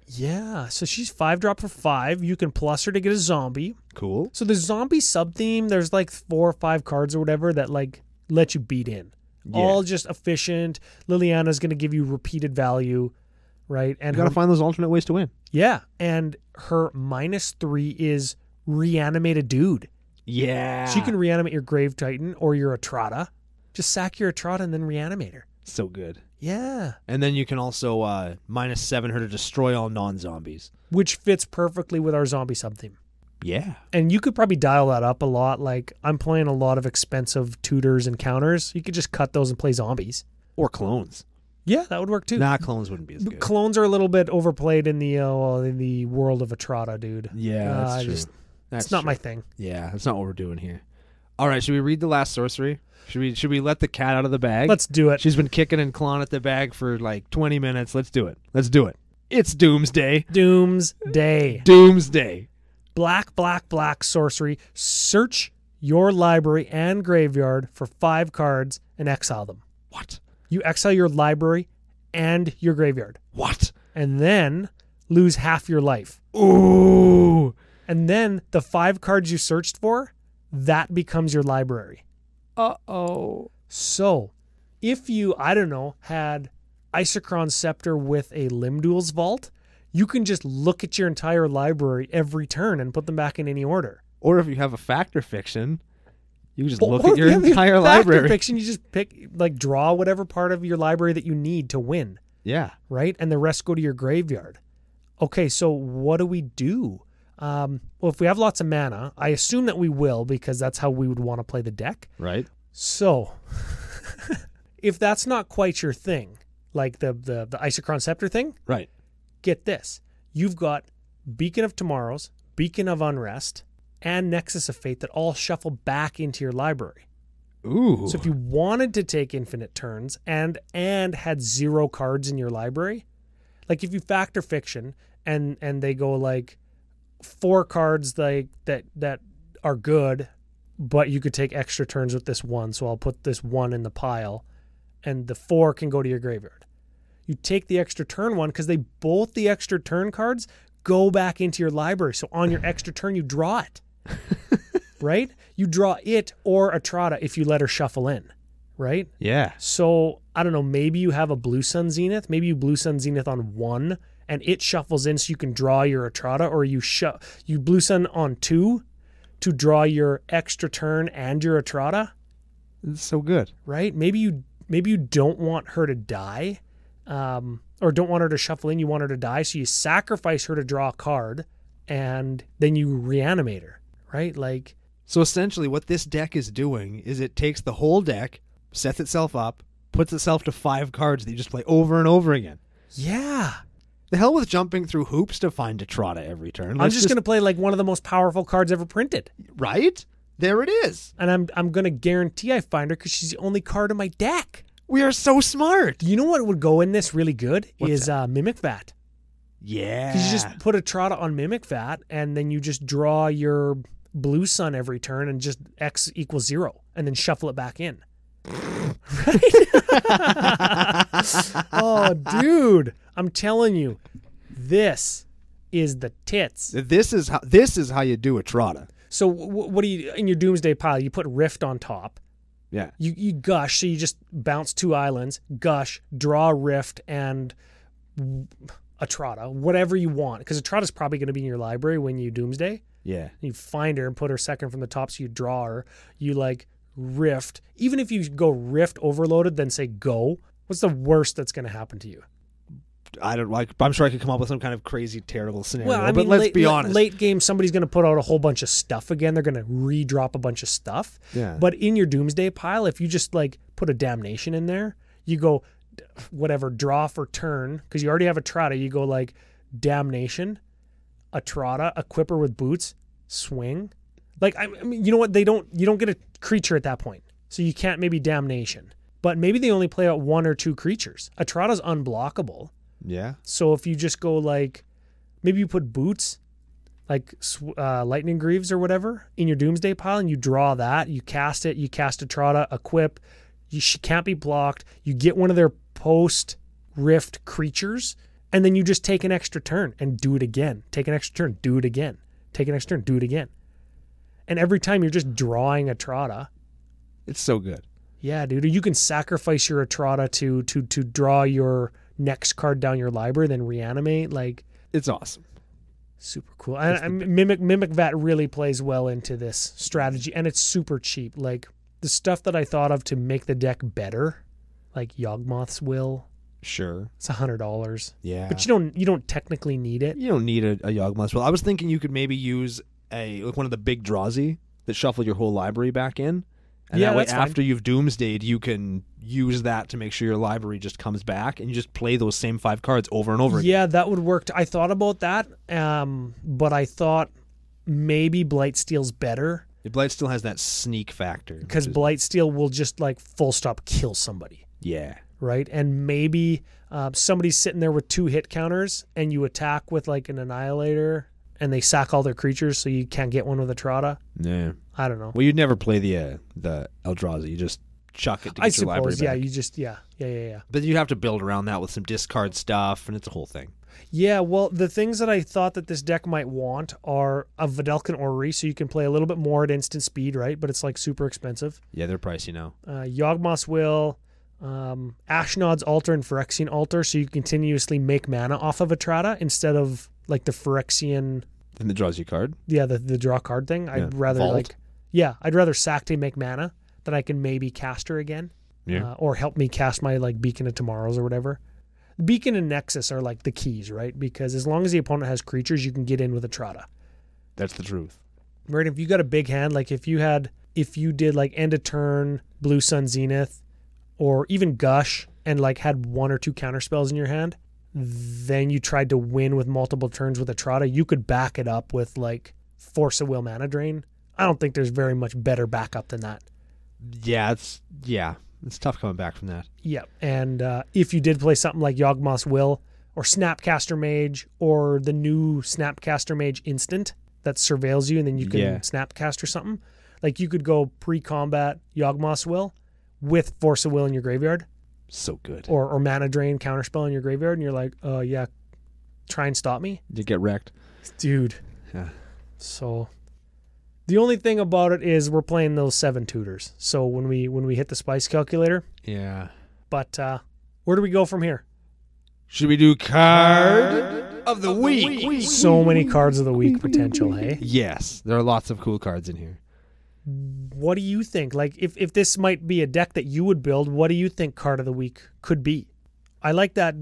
Yeah. So she's 5-drop for 5. You can plus her to get a zombie. Cool. So the zombie sub-theme, there's like 4 or 5 cards or whatever that like let you beat in. Yeah. All just efficient. Liliana's going to give you repeated value, right? And You got to find those alternate ways to win. Yeah, and her -3 is reanimate a dude. Yeah. So you can reanimate your Grave Titan or your Etrata. Just sack your Etrata and then reanimate her. So good. Yeah. And then you can also -7 her to destroy all non-zombies. Which fits perfectly with our zombie sub-theme. Yeah. And you could probably dial that up a lot. Like, I'm playing a lot of expensive tutors and counters. You could just cut those and play zombies. Or clones. Yeah, that would work too. Nah, clones wouldn't be as good. Clones are a little bit overplayed in the world of Etrata, dude. Yeah, that's true. It's not my thing. Yeah, that's not what we're doing here. All right, should we read the last sorcery? Should we let the cat out of the bag? Let's do it. She's been kicking and clawing at the bag for like 20 minutes. Let's do it. Let's do it. It's Doomsday. Doomsday. Doomsday. Black sorcery. Search your library and graveyard for 5 cards and exile them. What? You exile your library and your graveyard. What? And then lose half your life. Ooh. And then the 5 cards you searched for, that becomes your library. Uh-oh. So, if you, I don't know, had Isochron Scepter with a Limdual's Vault, you can just look at your entire library every turn and put them back in any order. Or if you have a Factor Fiction, you just look at your entire library. Factor Fiction, you just pick, like, draw whatever part of your library that you need to win. Yeah. Right? And the rest go to your graveyard. Okay, so what do we do? Well, if we have lots of mana, I assume that we will because that's how we would want to play the deck. Right. So, if that's not quite your thing, like the Isochron Scepter thing, right? Get this. You've got Beacon of Tomorrows, Beacon of Unrest, and Nexus of Fate that all shuffle back into your library. Ooh. So if you wanted to take infinite turns and had 0 cards in your library, like if you Factor Fiction and they go like 4 cards like that are good, but you could take extra turns with this one, so I'll put this 1 in the pile, and the 4 can go to your graveyard. You take the extra turn one because both the extra turn cards go back into your library. So on your extra turn, you draw it, right? You draw it or Etrata if you let her shuffle in, right? Yeah. So I don't know, maybe you have a Blue Sun Zenith. Maybe you Blue Sun Zenith on 1 and it shuffles in so you can draw your Etrata, or you Blue Sun on 2 to draw your extra turn and your Etrata. It's so good. Right? Maybe you don't want her to die. Or don't want her to shuffle in, you want her to die, so you sacrifice her to draw a card, and then you reanimate her, right? Like, so essentially what this deck is doing is it takes the whole deck, sets itself up, puts itself to 5 cards that you just play over and over again. Yeah. The hell with jumping through hoops to find Etrata every turn. I'm just going to play like one of the most powerful cards ever printed. Right? There it is. And I'm going to guarantee I find her because she's the only card in my deck. We are so smart. You know what would go in this really good What's is Mimic Vat. Yeah. Because you just put Etrata on Mimic Vat, and then you just draw your Blue Sun every turn and just X equals 0, and then shuffle it back in. Right? Oh, dude. I'm telling you, this is the tits. This is how you do Etrata. So what do you, in your Doomsday pile, you put Rift on top. Yeah. You gush, so you just bounce 2 islands, gush, draw Rift, and Etrata, whatever you want. Because Etrata's probably going to be in your library when you Doomsday. Yeah. You find her and put her second from the top, so you draw her. You like Rift. Even if you go Rift overloaded, then say go, what's the worst that's going to happen to you? I don't like. I'm sure I could come up with some kind of crazy, terrible scenario. Well, I but mean, let's be honest. Late game, somebody's going to put out a whole bunch of stuff again. They're going to redrop a bunch of stuff. Yeah. But in your Doomsday pile, if you just like put a Damnation in there, you go whatever, draw for turn, because you already have a Etrata. You go like Damnation, Etrata, equip her with boots, swing. Like I mean, you know what? You don't get a creature at that point, so you can't maybe Damnation. But maybe they only play out 1 or 2 creatures. Etrata's unblockable. Yeah. So if you just go like, maybe you put boots, like Lightning Greaves or whatever, in your Doomsday pile, and you draw that, you cast it, you cast Etrata, equip, she can't be blocked, you get one of their post-Rift creatures, and then you just take an extra turn and do it again. Take an extra turn, do it again. Take an extra turn, do it again. And every time you're just drawing Etrata. It's so good. Yeah, dude. You can sacrifice your Etrata to draw your next card down your library, then reanimate. Like, it's awesome. Super cool. Mimic Vat really plays well into this strategy, and it's super cheap. Like the stuff that I thought of to make the deck better, like Yawgmoth's Will. Sure. It's $100. Yeah. But you don't technically need it. You don't need a Yawgmoth's Will. I was thinking you could maybe use one of the big Drazi that shuffle your whole library back in. And that way, after you've Doomsdayed, you can use that to make sure your library just comes back, and you just play those same 5 cards over and over again. Yeah, that would work. I thought about that, but I thought maybe Blightsteel's better. Blightsteel has that sneak factor. Because Blightsteel will just, like, full stop kill somebody. Yeah. Right? And maybe somebody's sitting there with 2 hit counters, and you attack with, like, an Annihilator, and they sack all their creatures, so you can't get one with Etrata. Yeah. I don't know. Well, you'd never play the Eldrazi. You just chuck it to get your library back. Yeah, you just, yeah. But you have to build around that with some discard stuff, and it's a whole thing. Yeah, well, the things that I thought that this deck might want are a Videlkin Orrery, so you can play a little bit more at instant speed, right? But it's, like, super expensive. Yeah, they're pricey now. Yawgmoth's Will, Ashnod's Altar, and Phyrexian Altar, so you continuously make mana off of Etrata instead of, like, the Phyrexian... And it draws you a card? Yeah, the draw card thing. Yeah. I'd rather Vault. I'd rather sack to make mana than I can maybe cast her again. Yeah. Or help me cast my like Beacon of Tomorrows or whatever. Beacon and Nexus are like the keys, right? Because as long as the opponent has creatures, you can get in with Etrata. That's the truth. Right? If you got a big hand, like if you did like end of turn, Blue Sun Zenith, or even Gush, and like had 1 or 2 counter spells in your hand, then you tried to win with multiple turns with Etrata, you could back it up with like Force of Will Mana Drain. I don't think there's very much better backup than that. Yeah, it's tough coming back from that. Yeah, and if you did play something like Yawgmoth's Will or Snapcaster Mage or the new Snapcaster Mage instant that surveils you and then you can Snapcast or something, like you could go pre-combat Yawgmoth's Will with Force of Will in your graveyard. So good. Or Mana Drain counterspell in your graveyard, and you're like, yeah, try and stop me. You get wrecked. Dude. Yeah. So the only thing about it is we're playing those 7 tutors. So when we hit the spice calculator. Yeah. But where do we go from here? Should we do card of the week? So many cards of the week potential, hey? Yes. There are lots of cool cards in here. What do you think? Like, if this might be a deck that you would build, what do you think card of the week could be? I like that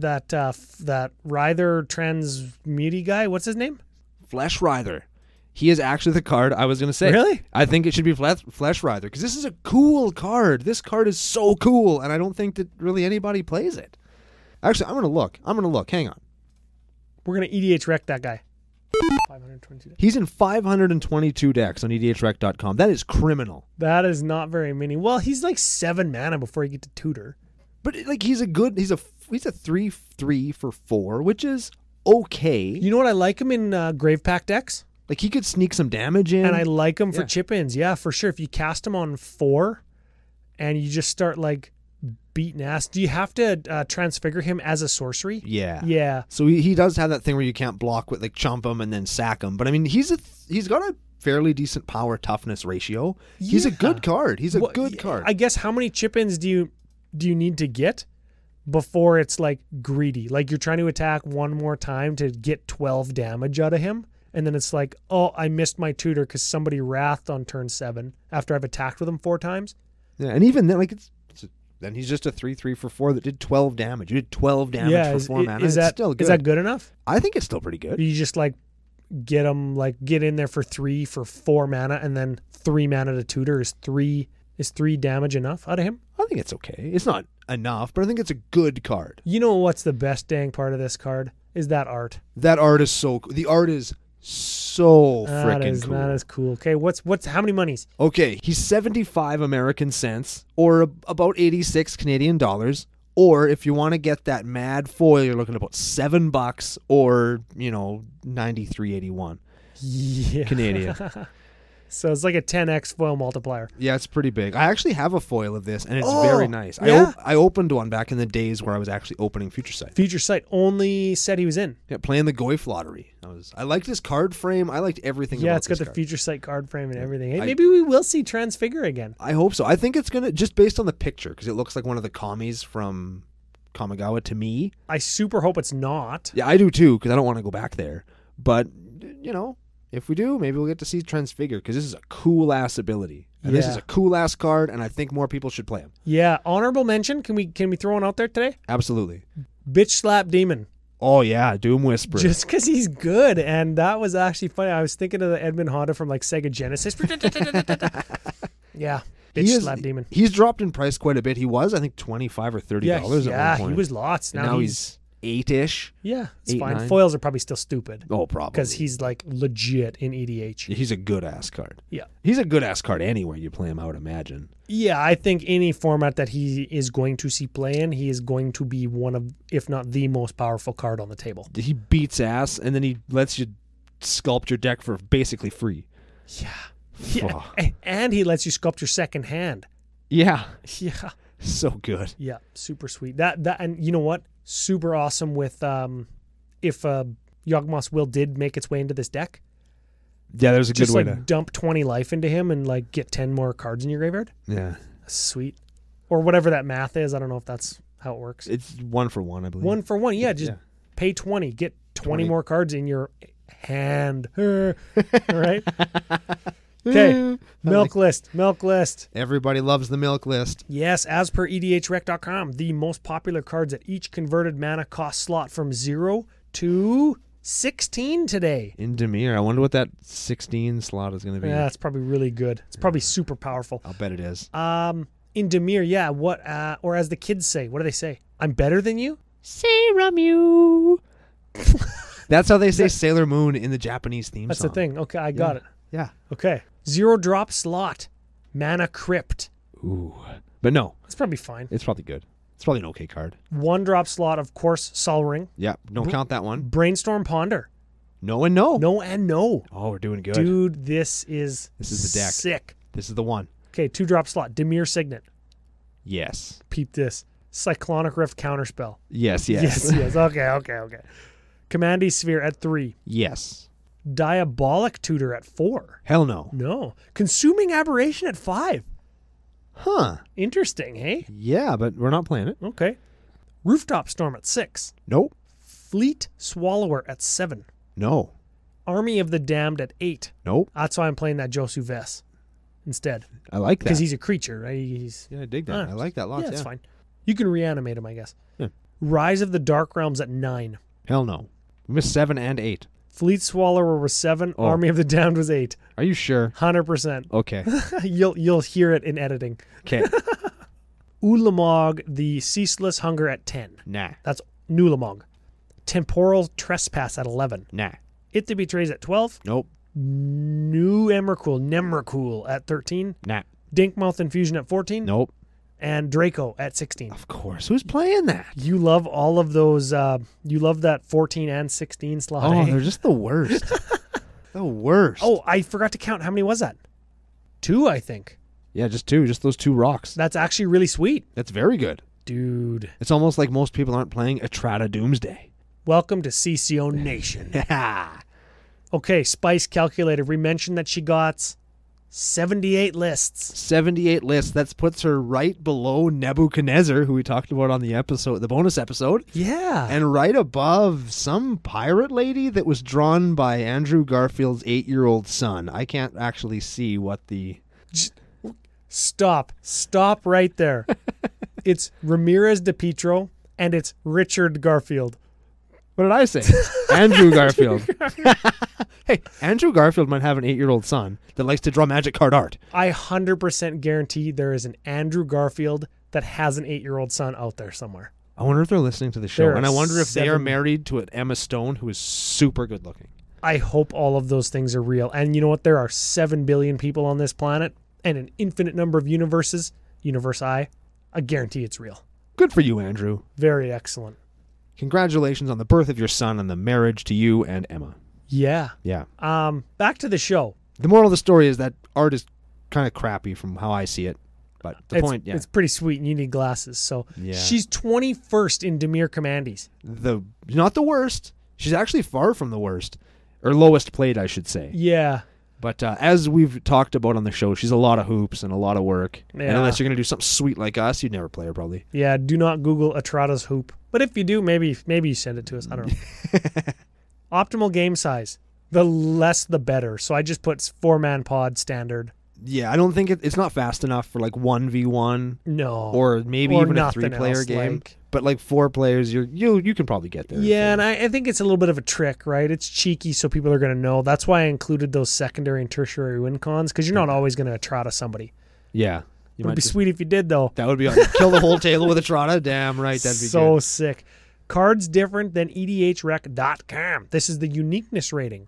Writher Transmuti guy. What's his name? Flesh Writher. He is actually the card I was going to say. Really? I think it should be Flesh Writher because this is a cool card. This card is so cool, and I don't think that really anybody plays it. Actually, I'm going to look. Hang on. We're going to EDH wreck that guy. 522 decks. He's in 522 decks on edhrec.com. That is criminal. That is not very many. Well, he's like 7 mana before you get to tutor. But like he's a 3/3 for 4, which is okay. You know what? I like him in Grave Pack decks. Like he could sneak some damage in. And I like him for chip-ins. Yeah, for sure. If you cast him on 4 and you just start like beating ass, do you have to transfigure him as a sorcery? Yeah. Yeah. So he does have that thing where you can't block with like chump him and then sack him. But I mean, he's got a fairly decent power toughness ratio. He's a good card. He's a good card. I guess how many chip-ins do you need to get before it's like greedy? Like you're trying to attack one more time to get 12 damage out of him. And then it's like, oh, I missed my tutor because somebody wrathed on turn 7 after I've attacked with him 4 times. Yeah, and even then, like then he's just a 3/3 for 4 that did 12 damage. You did 12 damage for 4 mana. It's still good. Is that good enough? I think it's still pretty good. You just like get in there for 3 for 4 mana, and then 3 mana to tutor is 3 damage enough out of him? I think it's okay. It's not enough, but I think it's a good card. You know what's the best dang part of this card? Is that art. That art is so cool. The art is so freaking cool. That is cool. Okay, what's how many monies? Okay, he's 75 American cents or about 86 Canadian dollars. Or if you want to get that mad foil, you're looking at about $7 or, 93.81 Canadian. So it's like a 10x foil multiplier. Yeah, it's pretty big. I actually have a foil of this, and it's very nice. Yeah? I opened one back in the days where I was actually opening Future Sight. Future Sight only said he was in. Yeah, playing the Goyf lottery. I liked his card frame. I liked everything about this card. Yeah, it's got the Future Sight card frame and everything. Hey, maybe we will see Transfigure again. I hope so. I think it's going to, just based on the picture, because it looks like one of the commies from Kamigawa to me. I super hope it's not. Yeah, I do too, because I don't want to go back there. But, if we do, maybe we'll get to see Transfigure, because this is a cool-ass ability. And this is a cool-ass card, and I think more people should play him. Yeah, honorable mention. Can we throw one out there today? Absolutely. Bitch Slap Demon. Oh, yeah, Doom Whisperer. Just because he's good, and that was actually funny. I was thinking of the Edmund Honda from like Sega Genesis. Yeah, Bitch Slap Demon. He's dropped in price quite a bit. He was, I think, $25 or $30 at one point. Yeah, he was lots. Now he's 8-ish. Yeah, it's 8, fine. 9. Foils are probably still stupid. Oh, probably. Because he's like legit in EDH. He's a good-ass card. Yeah. He's a good-ass card anywhere you play him, I would imagine. Yeah, I think any format that he is going to see play in, he is going to be one of, if not the most powerful card on the table. He beats ass, and then he lets you sculpt your deck for basically free. Yeah. And he lets you sculpt your second hand. Yeah. Yeah. So good. Yeah, super sweet. That and you know what? Super awesome with if Yawgmoth's Will did make its way into this deck. Yeah, there's a good way to dump 20 life into him and like get 10 more cards in your graveyard. Yeah. That's sweet. Or whatever that math is. I don't know if that's how it works. It's 1 for 1, I believe. 1 for 1. Yeah, just pay 20, get 20 more cards in your hand. All right. Okay, milk list. Everybody loves the milk list. Yes, as per EDHREC.com, the most popular cards at each converted mana cost slot from 0 to 16 today. In Dimir, I wonder what that 16 slot is going to be. Yeah, it's probably really good. It's probably super powerful. I'll bet it is. In Dimir, yeah, what, or as the kids say, what do they say? I'm better than you? Sailor Mew. That's how they say Sailor Moon in the Japanese theme That's song. the thing. Okay, I got it. Yeah. Okay. 0 drop slot. Mana Crypt. Ooh. But no. That's probably fine. It's probably good. It's probably an okay card. 1 drop slot, of course, Sol Ring. Yeah, don't count that one. Brainstorm Ponder. No and no. No and no. Oh, we're doing good. Dude, this is the deck. Sick. This is the one. Okay, 2 drop slot. Dimir Signet. Yes. Peep this. Cyclonic Rift Counterspell. Yes. Yes. Okay. Commandy Sphere at 3. Yes. Diabolic Tutor at 4. Hell no. No. Consuming Aberration at 5. Huh. Interesting, hey? Yeah, but we're not playing it. Okay. Rooftop Storm at 6. Nope. Fleet Swallower at 7. No. Army of the Damned at 8. Nope. That's why I'm playing that Josu Ves instead. I like that. Because he's a creature, right? Yeah, I dig that. I like that lots. Yeah, it's fine. You can reanimate him, I guess. Yeah. Rise of the Dark Realms at 9. Hell no. We missed 7 and 8. Fleet Swallower was 7. Oh. Army of the Damned was 8. Are you sure? 100%. Okay. You'll hear it in editing. Okay. Ulamog, the Ceaseless Hunger at 10. Nah. That's Nulamog. Temporal Trespass at 11. Nah. It That Betrays at 12. Nope. New Emrakul, Nemrakul at 13. Nah. Dinkmouth Infusion at 14. Nope. And Draco at 16. Of course. Who's playing that? You love all of those. You love that 14 and 16 slot. Oh, they're just the worst. The worst. Oh, I forgot to count. How many was that? 2, I think. Yeah, just 2. Just those 2 rocks. That's actually really sweet. That's very good. Dude. It's almost like most people aren't playing Etrata Doomsday. Welcome to CCO Nation. Yeah. Okay, Spice Calculator. We mentioned that she got 78 lists. 78 lists. That puts her right below Nebuchadnezzar, who we talked about on the bonus episode. Yeah. And right above some pirate lady that was drawn by Andrew Garfield's 8-year-old son. I can't actually see what the... Stop right there. It's Ramirez de Pietro and it's Richard Garfield. What did I say? Andrew Garfield. Hey, Andrew Garfield might have an 8-year-old son that likes to draw magic card art. I 100% guarantee there is an Andrew Garfield that has an 8-year-old son out there somewhere. I wonder if they're listening to the show. There And I wonder if they are 7 married to an Emma Stone, who is super good looking. I hope all of those things are real. And you know what? There are 7 billion people on this planet and an infinite number of universes. Universe I guarantee it's real. Good for you, Andrew. Very excellent. Congratulations on the birth of your son and the marriage to you and Emma. Yeah. Yeah. Back to the show. The moral of the story is that art is kind of crappy from how I see it. But It's pretty sweet and you need glasses. So yeah. She's 21st in Demir Commandees. Not the worst. She's actually far from the worst. Or lowest played, I should say. Yeah. But as we've talked about on the show, she's a lot of hoops and a lot of work. Yeah. And unless you're going to do something sweet like us, you'd never play her probably. Yeah, do not Google Etrata's hoop. But if you do, maybe you send it to us. I don't know. Optimal game size. The less the better. So I just put 4-man pod standard. Yeah, I don't think it's not fast enough for like 1v1. No. Or maybe even a 3-player else, game. But like 4 players, you can probably get there. Yeah, and I think it's a little bit of a trick, right? It's cheeky so people are going to know. That's why I included those secondary and tertiary win cons, because you're not always going to Etrata somebody. Yeah. It would be sweet if you did, though. That would be awesome. Kill the whole table with Etrata? Damn right, that'd be so good. sick. Cards different than EDHREC.com. This is the uniqueness rating.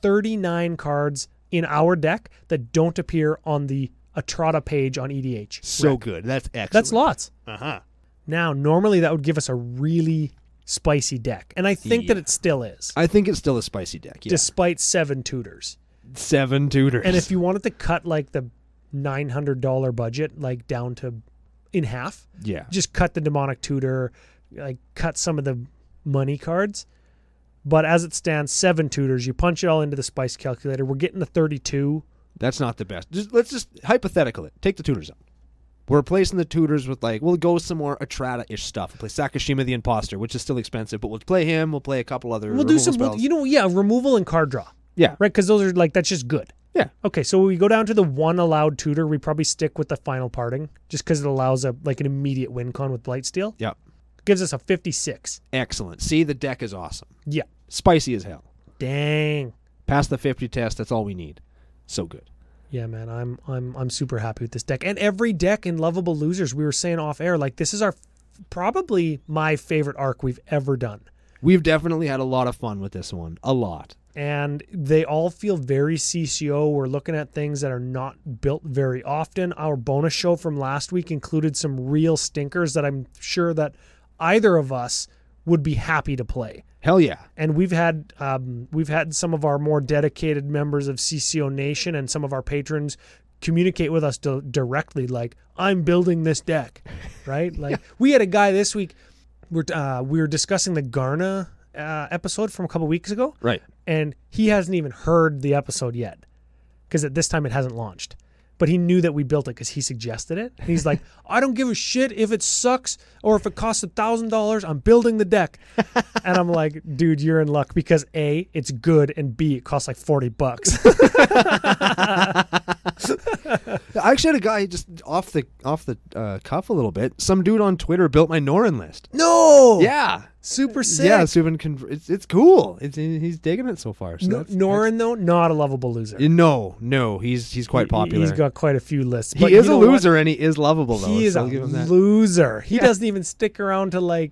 39 cards in our deck that don't appear on the Etrata page on EDH. So good. That's excellent. That's lots. Uh-huh. Now, normally that would give us a really spicy deck. And I think that it still is. I think it's still a spicy deck, yeah. Despite 7 tutors. 7 tutors. And if you wanted to cut like the $900 budget like down to in half, yeah, just cut the demonic tutor, like cut some of the money cards. But as it stands, 7 tutors. You punch it all into the spice calculator. We're getting to 32. That's not the best. Let's just hypothetical it. Take the tutors out. We're replacing the tutors with we'll go some more Etrata-ish stuff. We'll play Sakashima the Imposter, which is still expensive, but we'll play him. We'll play a couple other We'll do some, spells. removal and card draw. Yeah. Right, because those are that's just good. Yeah. Okay, so we go down to the 1 allowed tutor. We probably stick with the final parting, just because it allows an immediate win con with Blightsteel. Yep. Gives us a 56. Excellent. See, the deck is awesome. Yeah. Spicy as hell. Dang. Pass the 50 test. That's all we need. So good. Yeah, man, I'm super happy with this deck. And every deck in Lovable Losers, we were saying off air, this is probably my favorite arc we've ever done. We've definitely had a lot of fun with this one. A lot. And they all feel very CCO. We're looking at things that are not built very often. Our bonus show from last week included some real stinkers that I'm sure that either of us would be happy to play. Hell yeah. And we've had some of our more dedicated members of CCO Nation and some of our patrons communicate with us directly, I'm building this deck, right? We had a guy this week. We were discussing the Garna episode from a couple weeks ago, right? And he hasn't even heard the episode yet because at this time it hasn't launched. But he knew that we built it because he suggested it. And he's like, I don't give a shit if it sucks or if it costs $1,000. I'm building the deck. And I'm like, dude, you're in luck because A, it's good, and B, it costs $40. I actually had a guy just off the cuff a little bit. Some dude on Twitter built my Norin list. No. Yeah. Super sick. Yeah, so it's cool. He's digging it so far. So Norin, though, not a lovable loser. No, he's quite popular. He's got quite a few lists. But he is a loser, and he is lovable, though. He is a loser. He doesn't even stick around to,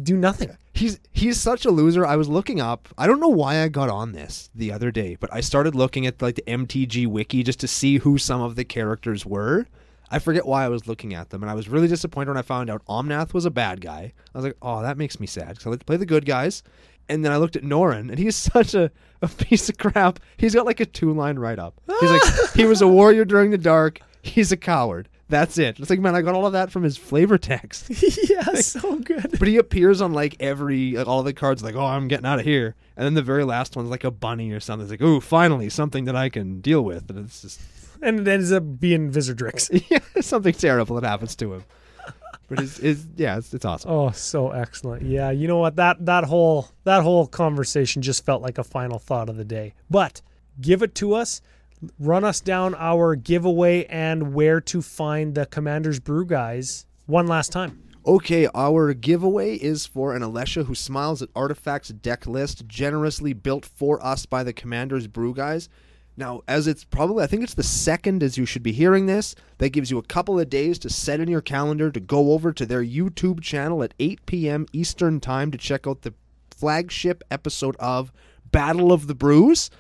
do nothing. He's such a loser. I was looking up. I don't know why I got on this the other day, but I started looking at, the MTG wiki just to see who some of the characters were. I forget why I was looking at them, and I was really disappointed when I found out Omnath was a bad guy. I was like, oh, that makes me sad, because I like to play the good guys. And then I looked at Norin, and he's such a piece of crap. He's got like a 2-line write-up. He's like, he was a warrior during the dark. He's a coward. That's it. It's like, man, I got all of that from his flavor text. Yeah, like, so good. But he appears on like all the cards, like, oh, I'm getting out of here. And then the very last one's like a bunny or something. It's like, ooh, finally, something that I can deal with. And it's just... And it ends up being Visordrix. Yeah, something terrible that happens to him. But it's awesome. Oh, so excellent. Yeah, you know what? That whole conversation just felt like a final thought of the day. But give it to us. Run us down our giveaway and where to find the Commander's Brew guys one last time. Okay, our giveaway is for an Alesha Who Smiles at Artifacts deck list, generously built for us by the Commander's Brew guys. Now, as it's probably, I think it's the 2nd as you should be hearing this, that gives you a couple of days to set in your calendar to go over to their YouTube channel at 8 p.m. Eastern Time to check out the flagship episode of Battle of the Brews.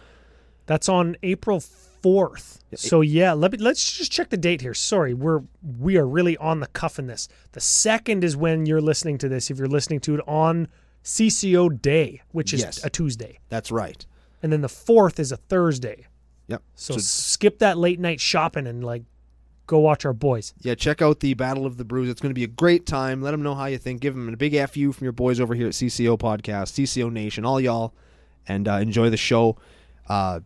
That's on April 4th. So yeah, let's just check the date here. Sorry, we are really on the cuff in this. The 2nd is when you're listening to this, if you're listening to it on CCO Day, which is a Tuesday. That's right. And then the 4th is a Thursday. Yep. So skip that late night shopping and like go watch our boys. Yeah, check out the Battle of the Brews. It's going to be a great time. Let them know how you think. Give them a big FU from your boys over here at CCOPodcast, CCO Nation, all y'all, and enjoy the show.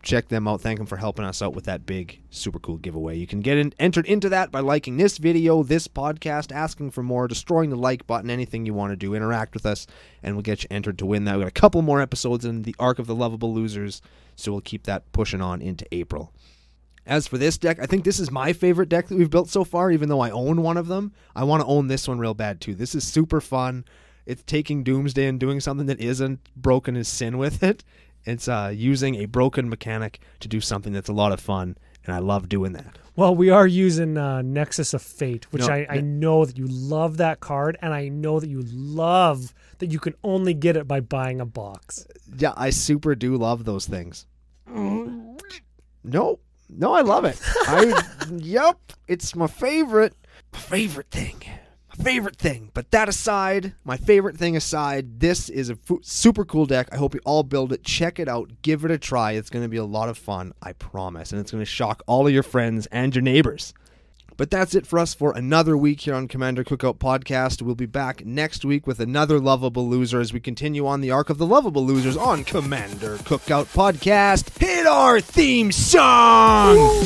Check them out. Thank them for helping us out with that big, super cool giveaway. You can get entered into that by liking this video, this podcast, asking for more, destroying the like button, anything you want to do. Interact with us, and we'll get you entered to win that. We've got a couple more episodes in the Arc of the Lovable Losers, so we'll keep that pushing on into April. As for this deck, I think this is my favorite deck that we've built so far, even though I own one of them. I want to own this one real bad, too. This is super fun. It's taking Doomsday and doing something that isn't broken as sin with it. It's using a broken mechanic to do something that's a lot of fun, and I love doing that. Well, we are using Nexus of Fate, which I know that you love that card, and I know that you love that you can only get it by buying a box. Yeah, I super do love those things. No, I love it. Yep, it's my favorite thing. Favorite thing. But that aside, my favorite thing aside, this is a super cool deck. I hope you all build it. Check it out. Give it a try. It's going to be a lot of fun, I promise. And it's going to shock all of your friends and your neighbors. But that's it for us for another week here on Commander Cookout Podcast. We'll be back next week with another lovable loser as we continue on the arc of the lovable losers on Commander Cookout Podcast. Hit our theme song! Woo!